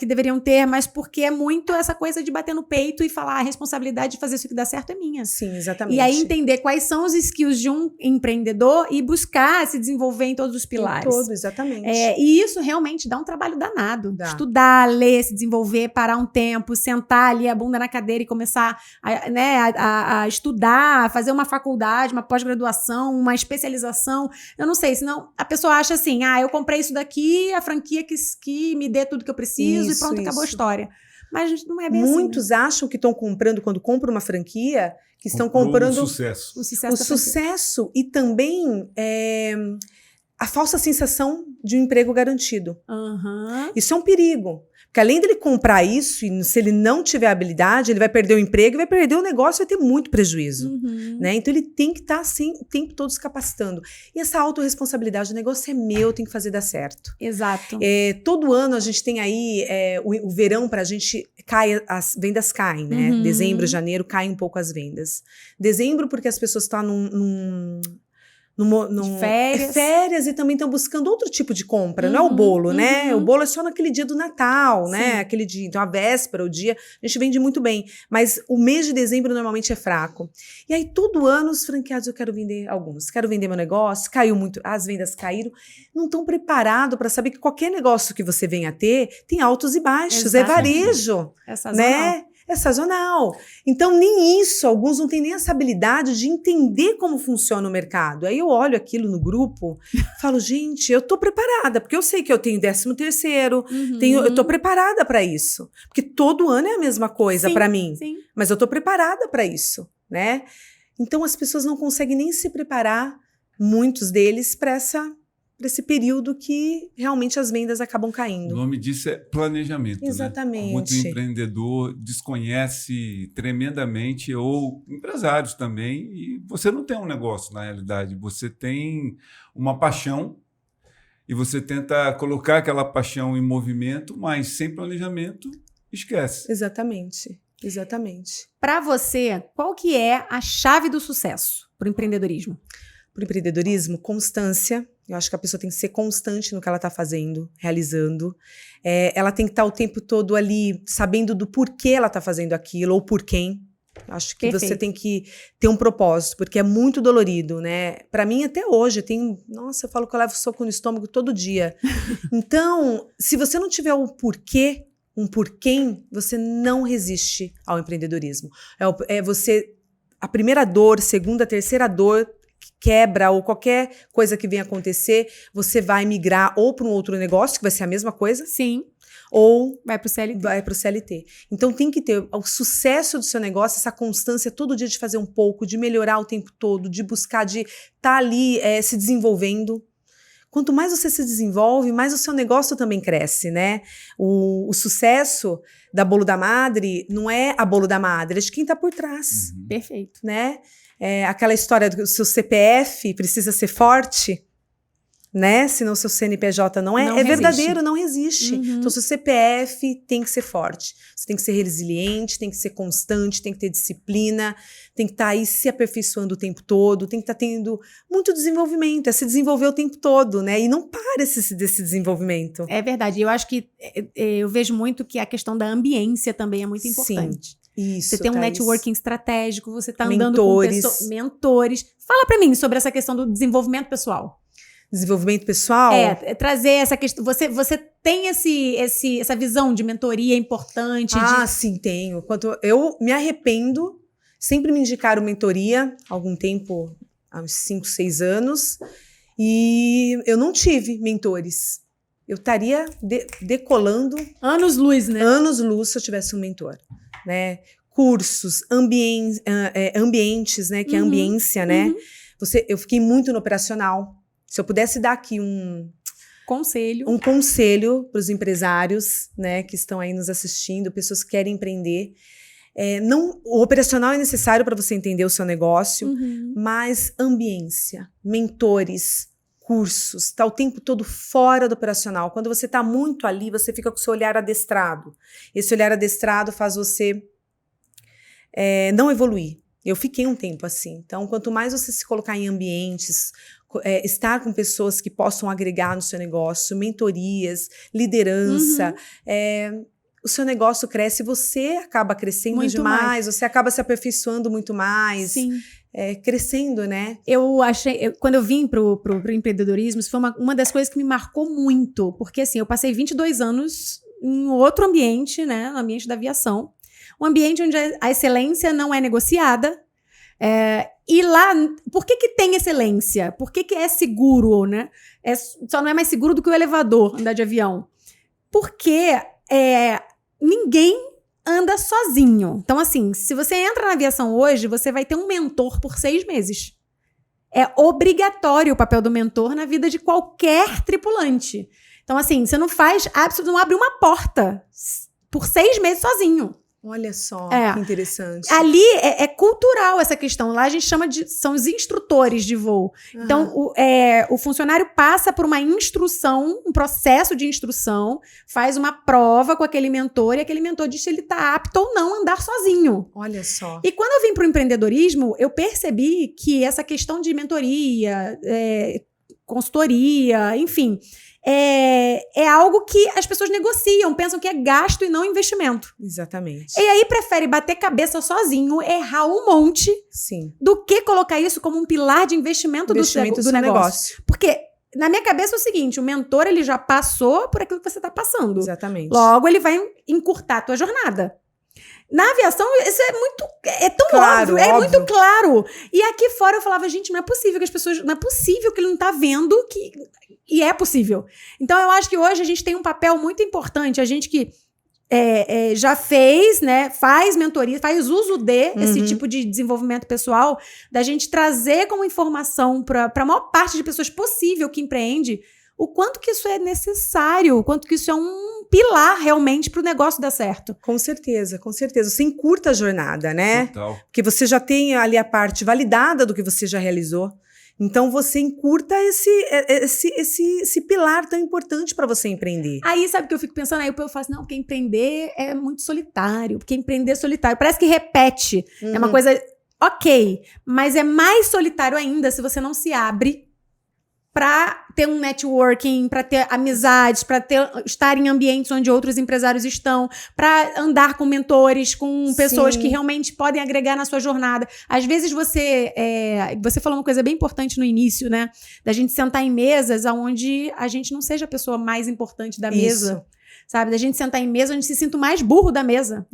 deveriam ter, mas porque é muito essa coisa de bater no peito e falar a responsabilidade de fazer isso que dá certo é minha. Sim, exatamente. E aí entender quais são os skills de um empreendedor e buscar se desenvolver em todos os pilares. Em todo, exatamente. E isso realmente dá um trabalho danado. Dá. Estudar, ler, se desenvolver, parar um tempo, sentar ali a bunda na cadeira e começar a estudar, fazer uma faculdade, uma pós-graduação, uma especialização. Eu não sei, senão a pessoa acha assim, eu comprei isso daqui, a franquia que me dê tudo que eu preciso e pronto, acabou a história. Mas não é bem Muitos assim. acham que estão comprando, quando compram uma franquia, que estão Comprou comprando o sucesso. O sucesso e também a falsa sensação de um emprego garantido. Isso é um perigo. Porque além dele comprar isso, e se ele não tiver habilidade, ele vai perder o emprego, vai perder o negócio, vai ter muito prejuízo. Né? Então ele tem que estar assim, o tempo todo se capacitando. E essa autorresponsabilidade, o negócio é meu, tem que fazer dar certo. Exato. Todo ano a gente tem aí, o verão pra gente, as vendas caem, né? Dezembro, janeiro, caem um pouco as vendas. Dezembro porque as pessoas estão férias e também estão buscando outro tipo de compra, não é o bolo, né? O bolo é só naquele dia do Natal, né? Aquele dia, então a véspera, o dia, a gente vende muito bem, mas o mês de dezembro normalmente é fraco. E aí todo ano os franqueados, eu quero vender alguns, quero vender meu negócio, caiu muito, as vendas caíram, não estão preparados para saber que qualquer negócio que você venha a ter tem altos e baixos, é varejo, né? É sazonal. Então, nem isso, alguns não têm nem essa habilidade de entender como funciona o mercado. Aí eu olho aquilo no grupo, falo, gente, eu tô preparada, porque eu sei que eu tenho 13º, eu tô preparada para isso. Porque todo ano é a mesma coisa para mim, mas eu tô preparada para isso, né? Então, as pessoas não conseguem nem se preparar, muitos deles, para esse período que realmente as vendas acabam O caindo. nome disso é planejamento. Exatamente. Né? Muito empreendedor desconhece tremendamente, ou empresários também, e você não tem um negócio, na realidade. Você tem uma paixão e você tenta colocar aquela paixão em movimento, mas sem planejamento, esquece. Exatamente. Para você, qual que é a chave do sucesso para o empreendedorismo? Para o empreendedorismo, constância. Eu acho que a pessoa tem que ser constante no que ela está fazendo, realizando. Ela tem que estar o tempo todo ali sabendo do porquê ela está fazendo aquilo ou por quem. Eu acho que Perfeito. você tem que ter um propósito, porque é muito dolorido, né? Para mim, até hoje, eu falo que eu levo soco no estômago todo dia. Então, se você não tiver um porquê, um porquê, você não resiste ao empreendedorismo. A primeira dor, segunda, terceira dor, quebra ou qualquer coisa que venha acontecer, você vai migrar ou para um outro negócio, que vai ser a mesma coisa, Sim. ou Vai pro CLT. vai para o CLT. Então tem que ter o sucesso do seu negócio, essa constância todo dia de fazer um pouco, de melhorar o tempo todo, de buscar, de estar ali se desenvolvendo. Quanto mais você se desenvolve, mais o seu negócio também cresce, né? O sucesso da Bolo da Madre não é a Bolo da Madre, é de quem está por trás, Perfeito. né? Aquela história do seu CPF precisa ser forte, né? Senão o seu CNPJ não é verdadeiro, não existe. Então, seu CPF tem que ser forte. Você tem que ser resiliente, tem que ser constante, tem que ter disciplina, tem que estar aí se aperfeiçoando o tempo todo, tem que estar tendo muito desenvolvimento, se desenvolver o tempo todo, né? E não para desse desenvolvimento. É verdade. Eu acho que eu vejo muito que a questão da ambiência também é muito importante. Sim. Isso, Você tem um Thaís. networking estratégico, você está andando Mentores. com mentores. Fala para mim sobre essa questão do desenvolvimento pessoal. Desenvolvimento pessoal? Trazer essa questão. Você tem essa visão de mentoria importante? Sim, tenho. Eu me arrependo, sempre me indicaram mentoria, há algum tempo, há uns 5, 6 anos, e eu não tive mentores. Eu estaria decolando Anos-luz, né? anos-luz se eu tivesse um mentor, né? Cursos, ambientes, né? Que é a ambiência, né? Eu fiquei muito no operacional. Se eu pudesse dar aqui um conselho para os empresários, né, que estão aí nos assistindo, pessoas que querem empreender, o operacional é necessário para você entender o seu negócio, mas ambiência, mentores, cursos, tá o tempo todo fora do operacional. Quando você está muito ali, você fica com o seu olhar adestrado. Esse olhar adestrado faz você não evoluir. Eu fiquei um tempo assim. Então, quanto mais você se colocar em ambientes, estar com pessoas que possam agregar no seu negócio, mentorias, liderança, o seu negócio cresce, você acaba crescendo muito demais, você acaba se aperfeiçoando muito mais, Sim. Crescendo, né? Quando eu vim pro empreendedorismo, isso foi uma das coisas que me marcou muito, porque assim, eu passei 22 anos em outro ambiente, né, no ambiente da aviação, um ambiente onde a excelência não é negociada. E lá, por que tem excelência? Por que é seguro, né? Só não é mais seguro do que o elevador andar de avião. Porque ninguém anda sozinho. Então, assim, se você entra na aviação hoje, você vai ter um mentor por 6 meses. É obrigatório o papel do mentor na vida de qualquer tripulante. Então, assim, você não não abre uma porta por 6 meses sozinho. Olha só, que interessante. Ali é cultural essa questão. Lá a gente chama são os instrutores de voo. Então, o funcionário passa por uma instrução, um processo de instrução, faz uma prova com aquele mentor e aquele mentor diz se ele está apto ou não a andar sozinho. Olha só. E quando eu vim para o empreendedorismo, eu percebi que essa questão de mentoria, consultoria, enfim, é algo que as pessoas negociam, pensam que é gasto e não investimento. Exatamente. E aí prefere bater cabeça sozinho, errar um monte, sim, do que colocar isso como um pilar de investimento do negócio. Porque na minha cabeça é o seguinte, o mentor ele já passou por aquilo que você está passando. Exatamente. Logo ele vai encurtar a tua jornada. Na aviação, isso é tão claro, óbvio, é muito claro. E aqui fora eu falava, gente, não é possível que ele não tá vendo e é possível. Então eu acho que hoje a gente tem um papel muito importante, a gente que já fez, né? Faz mentoria, faz uso esse tipo de desenvolvimento pessoal, da gente trazer como informação para a maior parte de pessoas possível que empreende, o quanto que isso é necessário, o quanto que isso é um pilar realmente para o negócio dar certo. Com certeza, com certeza. Você encurta a jornada, né? Total. Porque você já tem ali a parte validada do que você já realizou. Então, você encurta esse pilar tão importante para você empreender. Aí, sabe o que eu fico pensando? Aí o povo fala assim, não, porque empreender é muito solitário, porque empreender é solitário. Parece que repete. É uma coisa, ok, mas é mais solitário ainda se você não se abre para ter um networking, para ter amizades, para estar em ambientes onde outros empresários estão, para andar com mentores, com pessoas que realmente podem agregar na sua jornada. Às vezes você falou uma coisa bem importante no início, né? Da gente sentar em mesas onde a gente não seja a pessoa mais importante da mesa. Sabe? Da gente sentar em mesa onde se sinta o mais burro da mesa.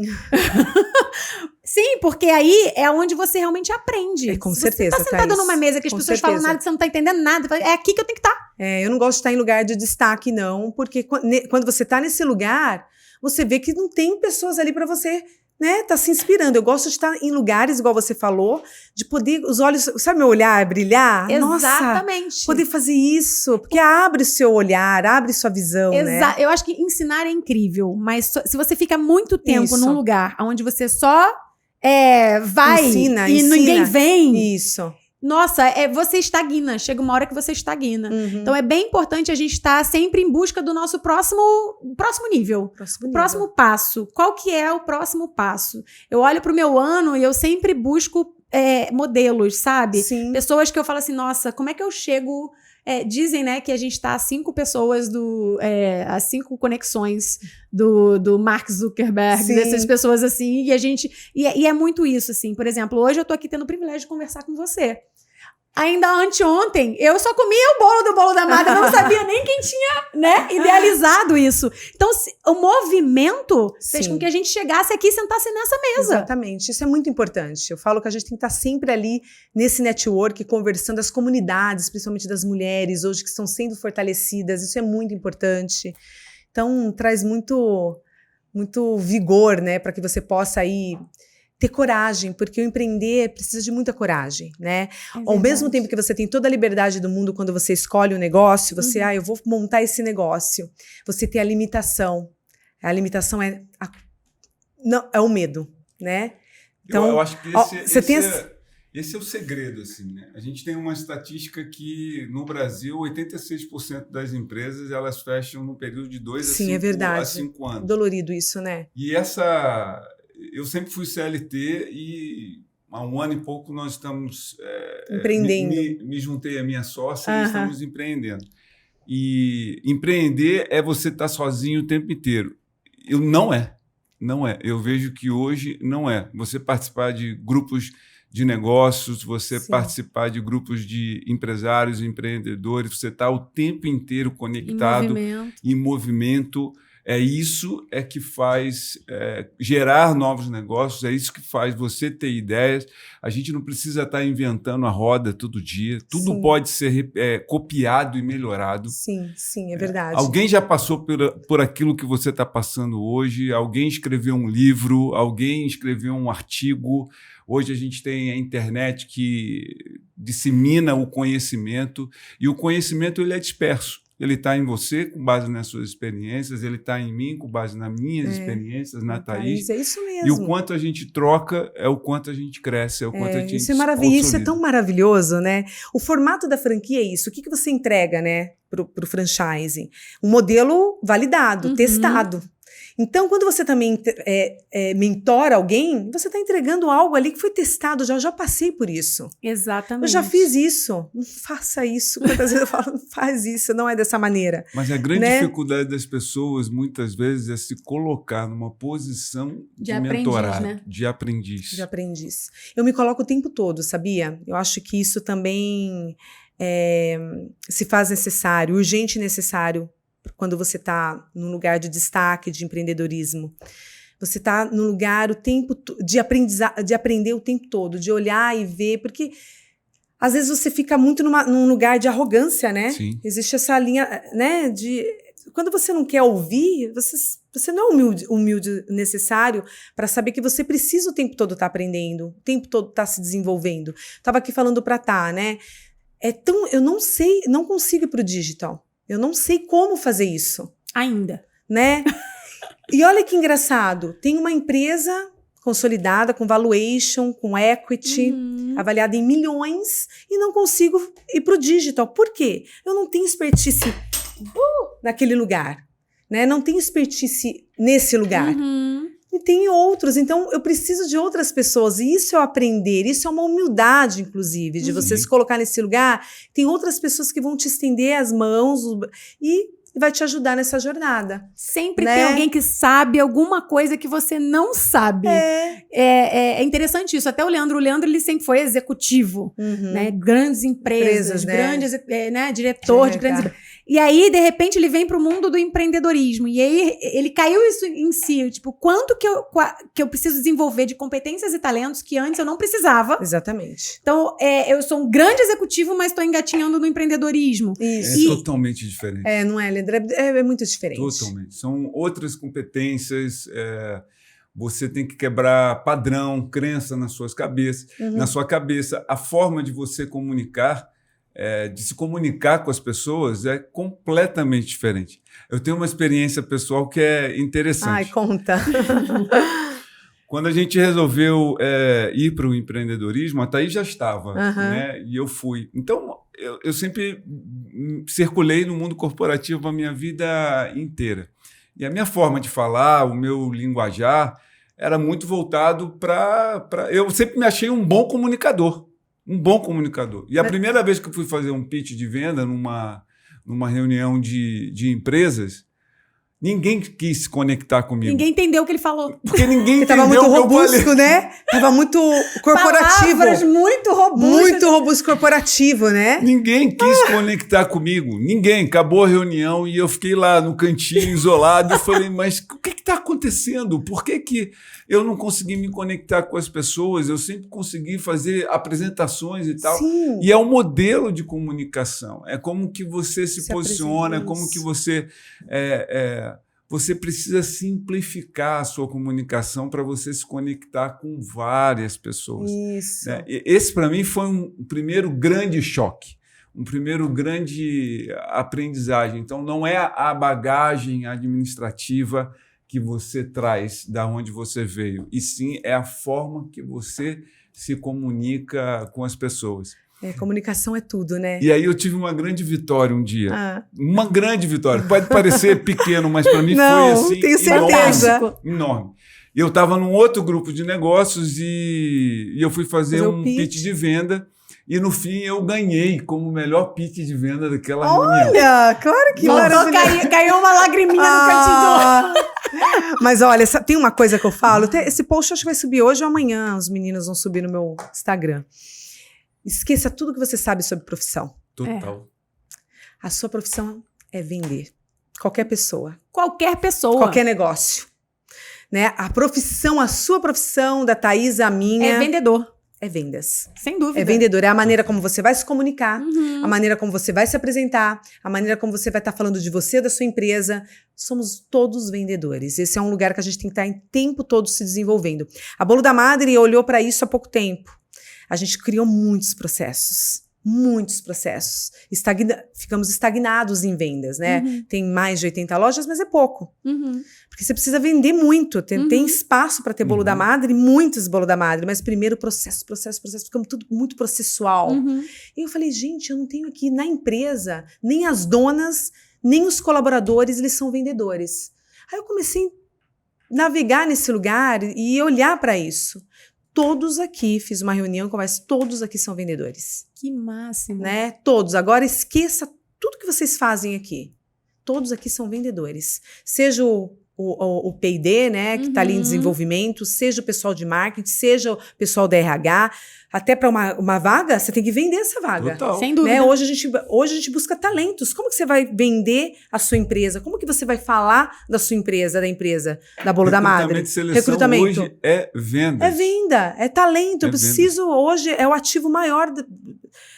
Sim, porque aí é onde você realmente aprende. Com certeza, você tá sentado numa mesa que as pessoas falam nada, que você não tá entendendo nada, é aqui que eu tenho que estar. Eu não gosto de estar em lugar de destaque, não, porque quando você tá nesse lugar, você vê que não tem pessoas ali para você, né, tá se inspirando. Eu gosto de estar em lugares, igual você falou, de poder, os olhos, sabe meu olhar brilhar? Exatamente. Nossa, poder fazer isso, porque abre o seu olhar, abre sua visão, né? Eu acho que ensinar é incrível, mas se você fica muito tempo num lugar onde você só vai ensina. Ninguém vem... Isso. Nossa, você estagna. Chega uma hora que você estagna. Então, é bem importante a gente estar sempre em busca do nosso próximo nível. Próximo passo. Qual que é o próximo passo? Eu olho pro meu ano e eu sempre busco modelos, sabe? Sim. Pessoas que eu falo assim, nossa, como é que eu chego... dizem, né, que a gente tá a 5 pessoas as 5 conexões do Mark Zuckerberg, dessas pessoas assim, e é muito isso, assim. Por exemplo, hoje eu tô aqui tendo o privilégio de conversar com você. Ainda anteontem, eu só comia o bolo da Madre, eu não sabia nem quem tinha, né, idealizado isso. Então, o movimento fez com que a gente chegasse aqui e sentasse nessa mesa. Exatamente, isso é muito importante. Eu falo que a gente tem que estar sempre ali nesse network, conversando, as comunidades, principalmente das mulheres, hoje que estão sendo fortalecidas, isso é muito importante. Então, traz muito vigor, né, para que você possa aí ter coragem, porque o empreender precisa de muita coragem, né? Ao mesmo tempo que você tem toda a liberdade do mundo quando você escolhe um negócio, você, eu vou montar esse negócio. Você tem a limitação. A limitação é o medo, né? Então, eu acho que esse é o segredo, assim, né? A gente tem uma estatística que no Brasil 86% das empresas elas fecham no período de 2 a 5 anos. Dolorido isso, né? E eu sempre fui CLT e há um ano e pouco nós estamos empreendendo. Me juntei à minha sócia e estamos empreendendo. E empreender é você estar sozinho o tempo inteiro. Não é. Eu vejo que hoje não é. Você participar de grupos de negócios, você participar de grupos de empresários, empreendedores, você está o tempo inteiro conectado, em movimento. Isso que faz gerar novos negócios, é isso que faz você ter ideias. A gente não precisa estar inventando a roda todo dia. Tudo pode ser copiado e melhorado. Sim, é verdade. Alguém já passou por aquilo que você está passando hoje, alguém escreveu um livro, alguém escreveu um artigo. Hoje a gente tem a internet que dissemina o conhecimento, e o conhecimento ele é disperso. Ele está em você, com base nas suas experiências, ele está em mim, com base nas minhas experiências, na Thaís. É isso mesmo. E o quanto a gente troca é o quanto a gente cresce, é o quanto a gente isso é maravilhoso, isso é tão maravilhoso, né? O formato da franquia é isso. O que você entrega, né, pro franchising? Um modelo validado, testado. Então, quando você também mentora alguém, você está entregando algo ali que foi testado, eu já passei por isso. Exatamente. Eu já fiz isso. Não faça isso. Quantas vezes eu falo, não faz isso, não é dessa maneira. Mas a grande dificuldade das pessoas, muitas vezes, é se colocar numa posição de mentorado, né? de aprendiz. Eu me coloco o tempo todo, sabia? Eu acho que isso também se faz necessário, urgente e necessário, quando você está num lugar de destaque, de empreendedorismo. Você está num lugar de aprender o tempo todo, de olhar e ver, porque às vezes você fica muito num lugar de arrogância, né? Sim. Existe essa linha, né, quando você não quer ouvir, você não é humilde necessário para saber que você precisa o tempo todo estar aprendendo, o tempo todo estar se desenvolvendo. Tava aqui falando para Tá, né? Eu não sei, não consigo ir pro digital. Eu não sei como fazer isso. Ainda. Né? E olha que engraçado, tem uma empresa consolidada, com valuation, com equity, avaliada em milhões, e não consigo ir pro digital. Por quê? Eu não tenho expertise naquele lugar, né? Não tenho expertise nesse lugar. E tem outros, então eu preciso de outras pessoas, e isso é o aprender, isso é uma humildade, inclusive, de você se colocar nesse lugar. Tem outras pessoas que vão te estender as mãos e vai te ajudar nessa jornada. Sempre né? tem alguém que sabe alguma coisa que você não sabe. É interessante isso. Até o Leandro ele sempre foi executivo, né? Grandes empresas, né? grandes, né? Diretor de grandes empresas. E aí, de repente, ele vem pro mundo do empreendedorismo. E aí, ele caiu isso em si. Tipo, quanto que eu preciso desenvolver de competências e talentos que antes eu não precisava. Exatamente. Então, eu sou um grande executivo, mas estou engatinhando no empreendedorismo. Isso. É totalmente diferente. Não é, Leandro? É muito diferente. Totalmente. São outras competências. Você tem que quebrar padrão, crença nas suas cabeças. Na sua cabeça, a forma de você comunicar, de se comunicar com as pessoas é completamente diferente. Eu tenho uma experiência pessoal que é interessante. Ai, conta. Quando a gente resolveu ir para o empreendedorismo, a Thaís já estava, né? E eu fui. Então, eu sempre circulei no mundo corporativo a minha vida inteira. E a minha forma de falar, o meu linguajar, era muito voltado para... Eu sempre me achei um bom comunicador. Um bom comunicador. E a primeira vez que eu fui fazer um pitch de venda numa reunião de empresas, ninguém quis se conectar comigo. Ninguém entendeu o que ele falou. Porque ninguém entendeu tava muito o que robusto, eu falei. né? Tava muito corporativo. Palavras muito robustas. Muito robusto corporativo, né? Ninguém quis conectar comigo. Ninguém. Acabou a reunião e eu fiquei lá no cantinho, isolado. E falei, mas o que está acontecendo? Por que eu não consegui me conectar com as pessoas? Eu sempre consegui fazer apresentações e tal. Sim. E é um modelo de comunicação. É como que você se posiciona, é como que você... Você precisa simplificar a sua comunicação para você se conectar com várias pessoas. Isso. Né? Esse, para mim, foi um primeiro grande choque, um primeiro grande aprendizagem. Então, não é a bagagem administrativa que você traz da onde você veio, e sim é a forma que você se comunica com as pessoas. Comunicação é tudo, né? E aí eu tive uma grande vitória um dia. Uma grande vitória. Pode parecer pequeno, mas para mim foi assim, tenho certeza. Enorme. E eu estava num outro grupo de negócios e eu fui fazer um pitch de venda. E no fim eu ganhei como o melhor pitch de venda daquela reunião. Olha, claro que maravilhoso. Caiu uma lagriminha no cantinho. Mas olha, tem uma coisa que eu falo. Esse post acho que vai subir hoje ou amanhã. Os meninos vão subir no meu Instagram. Esqueça tudo que você sabe sobre profissão. Total. A sua profissão é vender. Qualquer pessoa. Qualquer pessoa. Qualquer negócio. Né? A sua profissão, da Thaís, a minha... É vendedor. É vendas. Sem dúvida. É vendedor. É a maneira como você vai se comunicar, a maneira como você vai se apresentar, a maneira como você vai estar falando de você, da sua empresa. Somos todos vendedores. Esse é um lugar que a gente tem que estar em tempo todo se desenvolvendo. A Bolo da Madre olhou para isso há pouco tempo. A gente criou muitos processos. Ficamos estagnados em vendas, né? Tem mais de 80 lojas, mas é pouco. Porque você precisa vender muito. Tem espaço para ter bolo da madre, muitos bolo da madre, mas primeiro processo. Ficamos tudo muito processual. E eu falei, gente, eu não tenho aqui na empresa, nem as donas, nem os colaboradores, eles são vendedores. Aí eu comecei a navegar nesse lugar e olhar para isso. Todos aqui, fiz uma reunião, conversa, todos aqui são vendedores. Que máximo. Né? Todos. Agora esqueça tudo que vocês fazem aqui. Todos aqui são vendedores. Seja o o P&D, né, que está ali em desenvolvimento, seja o pessoal de marketing, seja o pessoal da RH, até para uma vaga, você tem que vender essa vaga. Total. Sem dúvida. Né? Hoje a gente busca talentos. Como que você vai vender a sua empresa? Como que você vai falar da sua empresa, da Bolo da Madre? Recrutamento e seleção hoje é venda. É venda, é talento. Eu preciso, hoje, é o ativo maior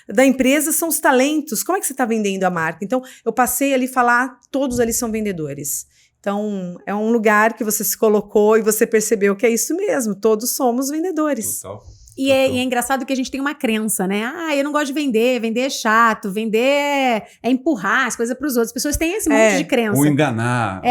da empresa, são os talentos. Como é que você está vendendo a marca? Então, eu passei ali a falar, todos ali são vendedores. Então, é um lugar que você se colocou e você percebeu que é isso mesmo, todos somos vendedores. Total. E é engraçado que a gente tem uma crença, né? Eu não gosto de vender é chato, vender é empurrar as coisas para os outros. As pessoas têm esse monte de crença. Ou enganar.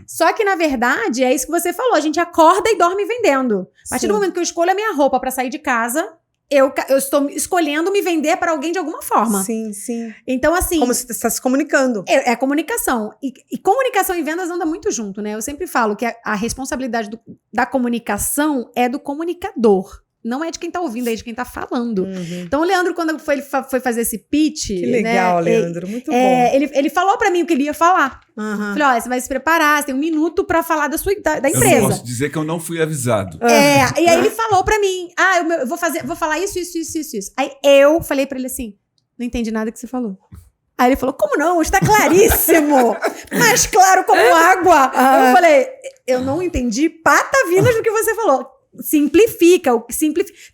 Só que, na verdade, é isso que você falou, a gente acorda e dorme vendendo. A partir do momento que eu escolho a minha roupa para sair de casa, eu estou escolhendo me vender para alguém de alguma forma. Sim, sim. Então, assim... Como você está se comunicando. É comunicação. E comunicação e vendas andam muito junto, né? Eu sempre falo que a responsabilidade da comunicação é do comunicador. Não é de quem tá ouvindo, é de quem tá falando. Então, o Leandro, quando ele foi fazer esse pitch... Que legal, né? Leandro. Muito bom. Ele falou pra mim o que ele ia falar. Falei, olha, você vai se preparar, você tem 1 minuto pra falar da empresa. Eu não posso dizer que eu não fui avisado. E aí ele falou pra mim, eu vou falar isso. Aí eu falei pra ele assim, não entendi nada que você falou. Aí ele falou, como não? Está claríssimo! Mais claro como água! Eu falei, eu não entendi patavinas do que você falou. Simplifica.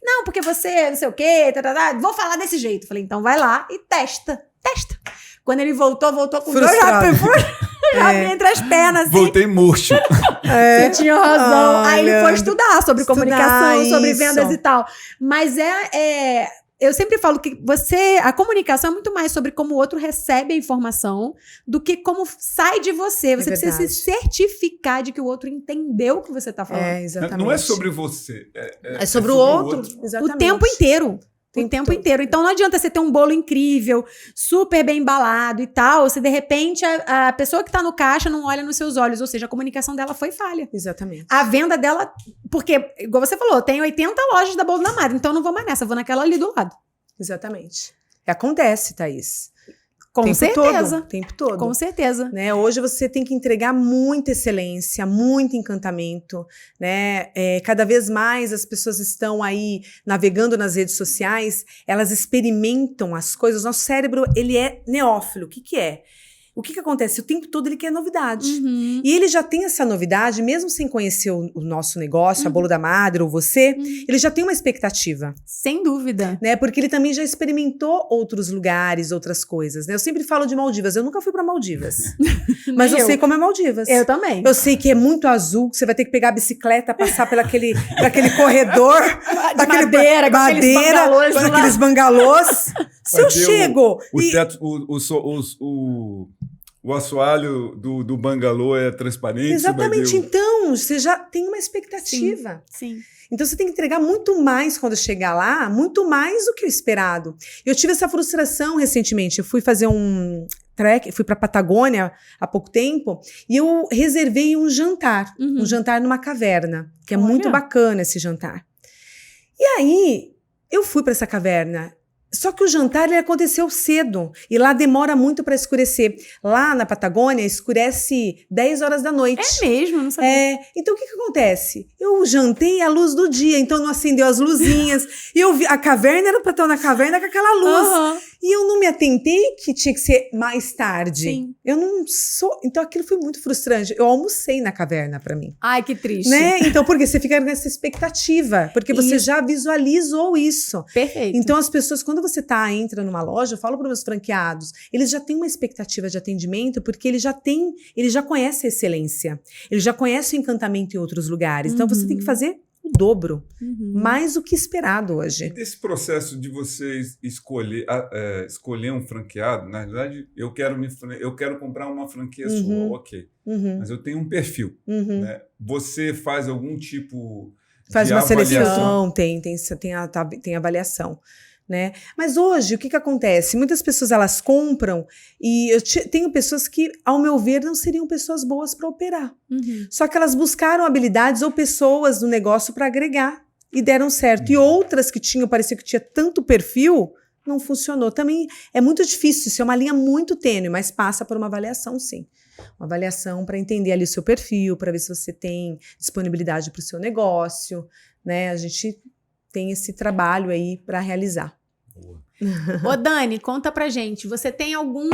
Não, porque você, não sei o quê, vou falar desse jeito. Falei, então vai lá e testa. Quando ele voltou com frustrado. já entre as pernas. Assim. Voltei murcho. Você tinha razão. Aí ele foi estudar sobre comunicação, sobre vendas e tal. Mas eu sempre falo que a comunicação é muito mais sobre como o outro recebe a informação do que como sai de você. Você precisa se certificar de que o outro entendeu o que você está falando. Exatamente. Não é sobre você. É sobre o outro. Exatamente. O tempo inteiro. O tempo inteiro. Então, não adianta você ter um bolo incrível, super bem embalado e tal, se de repente a pessoa que tá no caixa não olha nos seus olhos, ou seja, a comunicação dela foi falha. Exatamente. A venda dela, porque, igual você falou, tem 80 lojas da Bolo da Madre, então eu não vou mais nessa, eu vou naquela ali do lado. Exatamente. Acontece, Thaís. Com certeza. O tempo todo. Com certeza. Né? Hoje você tem que entregar muita excelência, muito encantamento, né? Cada vez mais as pessoas estão aí navegando nas redes sociais, elas experimentam as coisas. Nosso cérebro, ele é neófilo. O que é? O que acontece? O tempo todo ele quer novidade. E ele já tem essa novidade, mesmo sem conhecer o nosso negócio, a Bolo da Madre ou você, ele já tem uma expectativa. Sem dúvida. Né? Porque ele também já experimentou outros lugares, outras coisas. Né? Eu sempre falo de Maldivas. Eu nunca fui para Maldivas. Mas eu sei como é Maldivas. Eu também. Eu sei que é muito azul, que você vai ter que pegar a bicicleta, passar por aquele corredor. Aqueles bangalôs. Se eu chego... O assoalho do bangalô é transparente. Exatamente. Então, você já tem uma expectativa. Sim. Então, você tem que entregar muito mais quando chegar lá, muito mais do que o esperado. Eu tive essa frustração recentemente. Eu fui fazer um trek, fui para a Patagônia há pouco tempo, e eu reservei um jantar. Um jantar numa caverna, que é muito bacana esse jantar. E aí, eu fui para essa caverna. Só que o jantar ele aconteceu cedo e lá demora muito para escurecer. Lá na Patagônia escurece 10 horas da noite. É mesmo? Não sabia. Então o que acontece? Eu jantei à luz do dia, então não acendeu as luzinhas. E eu vi, a caverna era para estar na caverna com aquela luz. E eu não me atentei que tinha que ser mais tarde. Sim. Eu não sou... Então aquilo foi muito frustrante. Eu almocei na caverna para mim. Ai, que triste. Né? Então, porque você fica nessa expectativa. Porque você já visualizou isso. Perfeito. Então as pessoas, quando você entra numa loja, eu falo para meus franqueados, eles já têm uma expectativa de atendimento porque eles já conhecem a excelência. Eles já conhecem o encantamento em outros lugares. Então você tem que fazer o dobro. Mais do que esperado hoje. E desse processo de vocês escolher um franqueado, na verdade, eu quero comprar uma franquia sua, ok. Mas eu tenho um perfil. Né? Você faz algum tipo faz de uma avaliação? Seleção, tem avaliação. Né? Mas hoje, o que acontece? Muitas pessoas, elas compram e eu tenho pessoas que, ao meu ver, não seriam pessoas boas para operar. Só que elas buscaram habilidades ou pessoas no negócio para agregar e deram certo. E outras que parecia que tinha tanto perfil, não funcionou. Também é muito difícil, isso é uma linha muito tênue, mas passa por uma avaliação, sim. Uma avaliação para entender ali o seu perfil, para ver se você tem disponibilidade para o seu negócio, né? A gente tem esse trabalho aí para realizar. Ô, Dani, conta pra gente. Você tem algum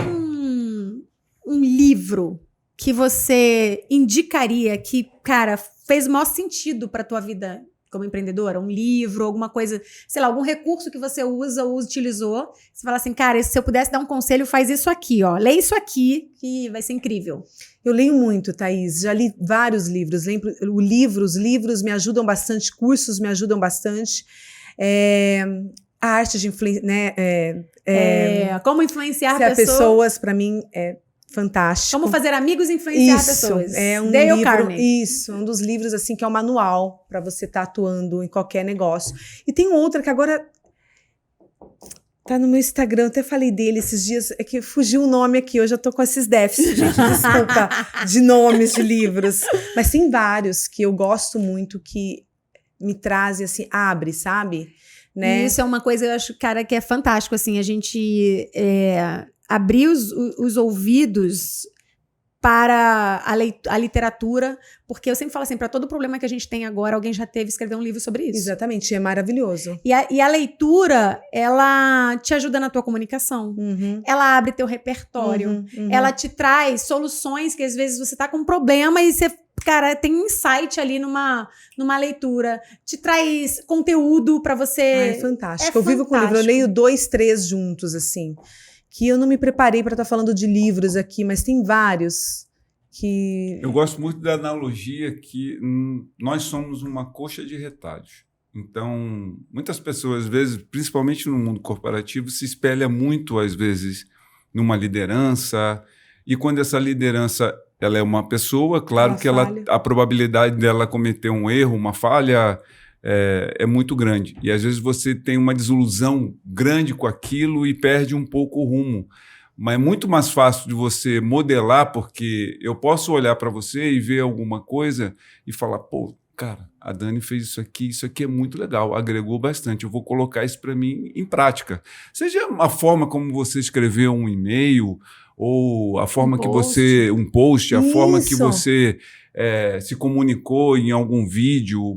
um livro que você indicaria que, cara, fez o maior sentido pra tua vida como empreendedora? Um livro, alguma coisa, sei lá, algum recurso que você usa ou utilizou. Você fala assim, cara, se eu pudesse dar um conselho, faz isso aqui, ó. Lê isso aqui que vai ser incrível. Eu leio muito, Thaís. Já li vários livros. Os livros me ajudam bastante, cursos me ajudam bastante. A arte de influenciar, né? Como influenciar pessoas, para mim, é fantástico. Como fazer amigos e influenciar pessoas. É um Dale livro, Carnegie. Isso, um dos livros assim que é um manual para você estar atuando em qualquer negócio. E tem outra que agora tá no meu Instagram, eu até falei dele esses dias, é que fugiu o nome aqui, hoje eu tô com esses déficits, gente, desculpa, de nomes de livros. Mas tem vários que eu gosto muito, que me trazem assim, abre, sabe? Né? E isso é uma coisa, eu acho, cara, que é fantástico, assim, a gente abrir os ouvidos para a literatura, porque eu sempre falo assim, para todo problema que a gente tem agora, alguém já teve escrever um livro sobre isso. Exatamente, é maravilhoso. E a leitura, ela te ajuda na tua comunicação, ela abre teu repertório, ela te traz soluções que às vezes você tá com um problema e você, cara, tem um insight ali numa leitura, te traz conteúdo pra você. É fantástico. Eu vivo com o livro, eu leio 2, 3 juntos, assim. Que eu não me preparei para estar falando de livros aqui, mas tem vários que... Eu gosto muito da analogia que nós somos uma coxa de retalhos. Então, muitas pessoas, às vezes, principalmente no mundo corporativo, se espelha muito, às vezes, numa liderança. E quando essa liderança ela é uma pessoa, claro que a probabilidade dela cometer um erro, uma falha, é muito grande. E às vezes você tem uma desilusão grande com aquilo e perde um pouco o rumo. Mas é muito mais fácil de você modelar, porque eu posso olhar para você e ver alguma coisa e falar, pô, cara, a Dani fez isso aqui é muito legal, agregou bastante, eu vou colocar isso para mim em prática. Seja a forma como você escreveu um e-mail, ou a forma que você... Um post, a forma que você se comunicou em algum vídeo,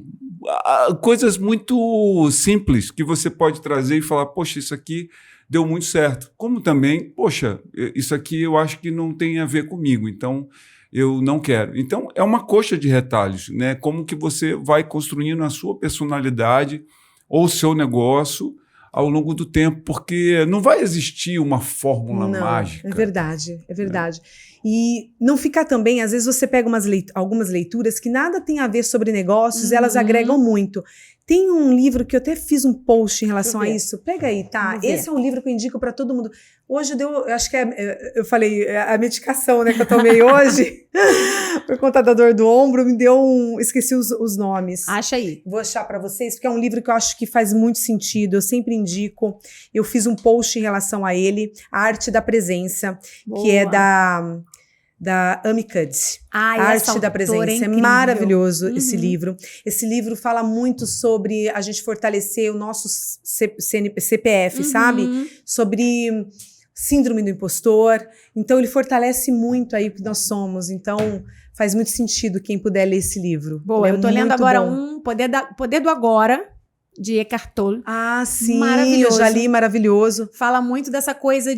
coisas muito simples que você pode trazer e falar, poxa, isso aqui deu muito certo. Como também, poxa, isso aqui eu acho que não tem a ver comigo, então eu não quero. Então, é uma coxa de retalhos, né? Como que você vai construindo a sua personalidade ou o seu negócio ao longo do tempo, porque não vai existir uma fórmula mágica. É verdade, é verdade. E não ficar também, às vezes você pega algumas leituras que nada tem a ver sobre negócios, elas agregam muito. Tem um livro que eu até fiz um post em relação a isso. Pega aí, tá? Esse é um livro que eu indico para todo mundo. Hoje eu acho que eu falei, a medicação, né, que eu tomei hoje, por conta da dor do ombro, me deu esqueci os nomes. Acha aí. Vou achar para vocês, porque é um livro que eu acho que faz muito sentido, eu sempre indico. Eu fiz um post em relação a ele, A Arte da Presença, que é da Amy Cuddy. A Arte da Presença. É maravilhoso esse livro. Esse livro fala muito sobre a gente fortalecer o nosso CPF, sabe? Sobre síndrome do impostor. Então, ele fortalece muito aí o que nós somos. Então, faz muito sentido quem puder ler esse livro. Boa, eu tô lendo agora Poder do Agora, de Eckhart Tolle. Ah, sim, maravilhoso. Eu já li, maravilhoso. Fala muito dessa coisa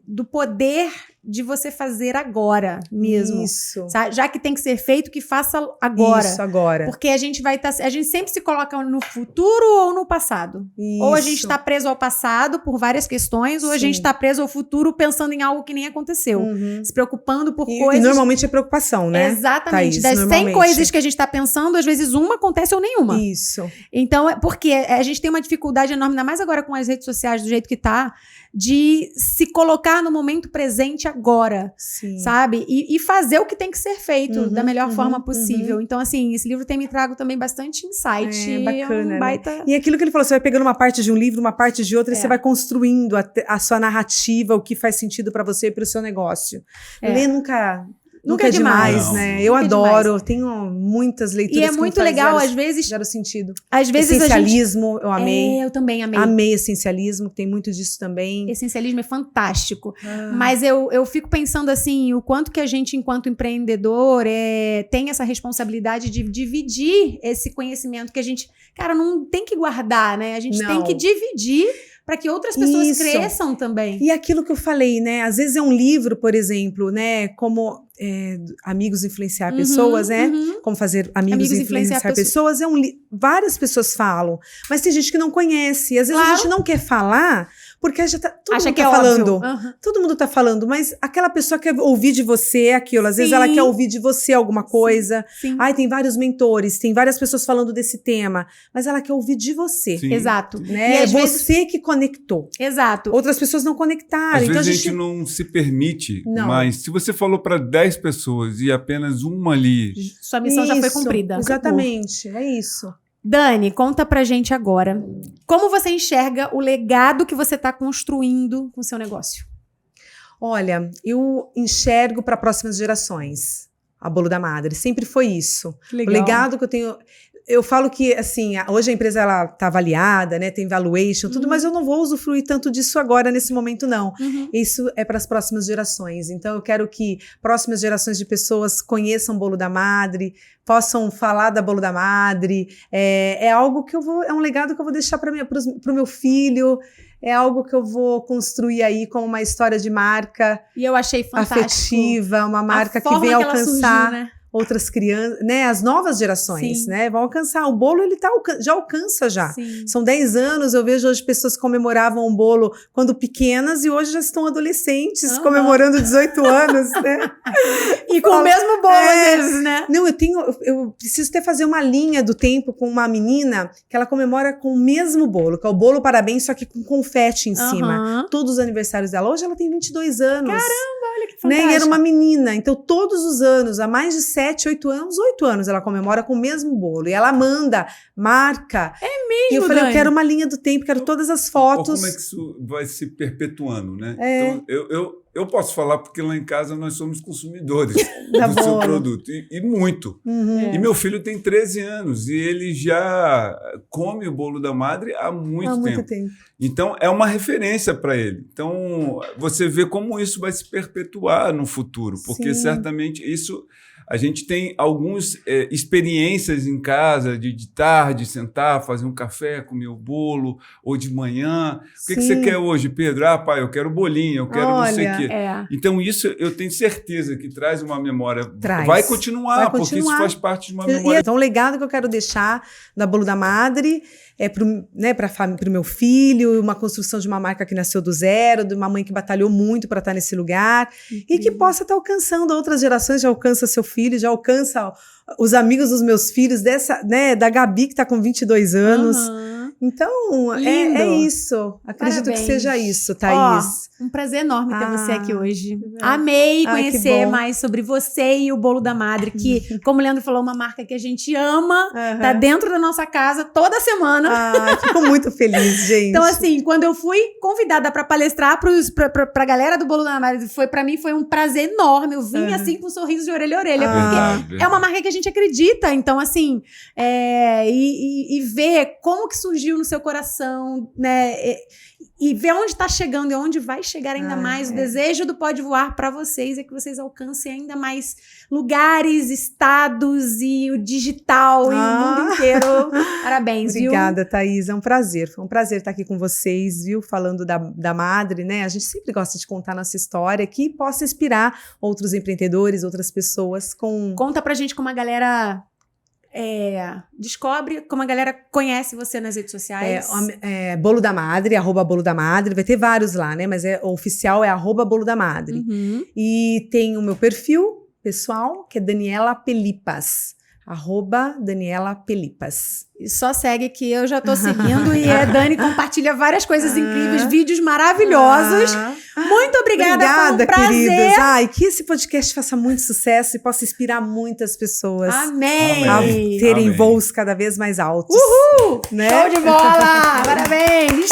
do poder de você fazer agora mesmo. Isso. Sabe? Já que tem que ser feito, que faça agora. Isso, agora. Porque a gente a gente sempre se coloca no futuro ou no passado. Isso. Ou a gente tá preso ao passado por várias questões, ou a gente tá preso ao futuro pensando em algo que nem aconteceu. Se preocupando por coisas... E normalmente é preocupação, né? Exatamente. Thaís, das 100 coisas que a gente tá pensando, às vezes uma acontece ou nenhuma. Isso. Então, porque a gente tem uma dificuldade enorme, ainda mais agora com as redes sociais do jeito que tá, de se colocar no momento presente agora, sabe? E fazer o que tem que ser feito da melhor forma possível. Então, assim, esse livro tem me trago também bastante insight. É bacana, baita... né? E aquilo que ele falou, você vai pegando uma parte de um livro, uma parte de outra, e você vai construindo a sua narrativa, o que faz sentido para você e para o seu negócio. Ler nunca... Nunca é demais, Não. né? Eu Nunca é adoro, demais. tenho muitas leituras E é que muito me faz legal, zero- às vezes... zero sentido. Às vezes Essencialismo, eu amei. eu também amei. Amei essencialismo, tem muito disso também. Essencialismo é fantástico. Ah. Mas eu fico pensando assim, o quanto que a gente, enquanto empreendedor, tem essa responsabilidade de dividir esse conhecimento que a gente, cara, não tem que guardar, né? A gente tem Não. que dividir para que outras pessoas Isso. cresçam também. E aquilo que eu falei, né? Às vezes é um livro, por exemplo, né? Como Amigos Influenciar Pessoas, né? Uhum. Como fazer amigos, Amigos influenciar influenciar pessoas. Várias pessoas falam, mas tem gente que não conhece. E às vezes Claro. a gente não quer falar, porque já tá, todo Acha mundo que tá é falando. óbvio. Uhum. Todo mundo tá falando, mas aquela pessoa quer ouvir de você aquilo. Às vezes ela Sim. quer ouvir de você alguma coisa. Sim. Ai, tem vários mentores, tem várias pessoas falando desse tema, mas ela quer ouvir de você. Sim. Exato. Né? E às Você vezes... que conectou. Exato. Outras pessoas não conectaram. Às então vezes a gente não se permite, Não. mas se você falou para 10 pessoas e apenas uma ali... Sua missão já foi Isso, cumprida. Exatamente, é isso. Dani, conta pra gente agora. Como você enxerga o legado que você tá construindo com o seu negócio? Olha, eu enxergo para próximas gerações a Bolo da Madre. Sempre foi isso. O legado que eu tenho. Eu falo que, assim, hoje a empresa ela tá avaliada, né? Tem valuation, tudo, mas eu não vou usufruir tanto disso agora, nesse momento, não. Uhum. Isso é para as próximas gerações. Então, eu quero que próximas gerações de pessoas conheçam o Bolo da Madre, possam falar da Bolo da Madre. É algo que eu vou. É um legado que eu vou deixar para o meu filho. É algo que eu vou construir aí como uma história de marca E eu achei fantástico. afetiva, uma marca A que forma vem ela alcançar surgiu, né? outras crianças, né? As novas gerações, Sim. né? Vão alcançar. O bolo, ele já alcança já. Sim. São 10 anos, eu vejo hoje pessoas que comemoravam o bolo quando pequenas e hoje já estão adolescentes Aham. comemorando 18 anos, né? E com o mesmo bolo, às vezes, né? Não, eu preciso até fazer uma linha do tempo com uma menina que ela comemora com o mesmo bolo, que é o bolo parabéns, só que com confete em cima. Aham. Todos os aniversários dela. Hoje ela tem 22 anos. Olha que Né? fantástico. E era uma menina. Então, todos os anos, há mais de 7, 8 anos, ela comemora com o mesmo bolo. E ela manda, marca. E eu falei, Dani? eu quero uma linha do tempo, quero todas as Ou fotos. como é que isso vai se perpetuando, né? É. Então, eu posso falar porque lá em casa nós somos consumidores Da do seu bolo. produto. E muito. Uhum. E meu filho tem 13 anos e ele já come o bolo da Madre há muito Há tempo. muito tempo. Então, é uma referência para ele. Então, você vê como isso vai se perpetuar no futuro, porque Sim. certamente isso... A gente tem algumas experiências em casa de tarde, sentar, fazer um café, comer o bolo, ou de manhã. O que Sim. você quer hoje, Pedro? Ah, pai, eu quero bolinho, eu quero não sei o Olha, quê. É. Então, isso eu tenho certeza que traz uma memória. Traz. Vai continuar, Vai porque isso continuar. faz parte de uma E memória. então, o legado que eu quero deixar da Bolo da Madre é para o meu filho, uma construção de uma marca que nasceu do zero, de uma mãe que batalhou muito para estar nesse lugar, e que possa estar alcançando outras gerações, já alcança seu filho, já alcança os amigos dos meus filhos, da Gabi, que está com 22 anos. Aham. Então, Lindo. é isso. Acredito Parabéns. que seja isso, Thaís. Ó, um prazer enorme ter você aqui hoje. é. Amei Ai, que conhecer bom. mais sobre você e o Bolo da Madre, que, como o Leandro falou, é uma marca que a gente ama, Aham. tá dentro da nossa casa toda semana. Ah, fico muito feliz, gente. Então, assim, quando eu fui convidada pra palestrar pra galera do Bolo da Madre, pra mim foi um prazer enorme. Eu vim, Aham. assim, com um sorriso de orelha a orelha, Ah. porque é uma marca que a gente acredita. Então, assim, e ver como que surgiu no seu coração, né? E ver onde está chegando e onde vai chegar ainda mais. O desejo do Pode Voar para vocês é que vocês alcancem ainda mais lugares, estados e o digital e o mundo inteiro. Parabéns, Obrigada, Thaís. É um prazer. Foi um prazer estar aqui com vocês, viu? Falando da Madre, né? A gente sempre gosta de contar nossa história que possa inspirar outros empreendedores, outras pessoas com... Conta pra gente como a galera descobre, como a galera conhece você nas redes sociais. Bolo da Madre, @Bolo da Madre. Vai ter vários lá, né? Mas o oficial é @Bolo da Madre. Uhum. E tem o meu perfil pessoal, que é Daniela Pelipas. @Daniela Pelipas. E só segue que eu já tô seguindo e a Dani compartilha várias coisas incríveis, vídeos maravilhosos. Muito obrigada, foi um prazer. Queridas. Ai, que esse podcast faça muito sucesso e possa inspirar muitas pessoas Amém. a Amém. terem Amém. voos cada vez mais altos. Uhul! Né? Show de bola! Parabéns!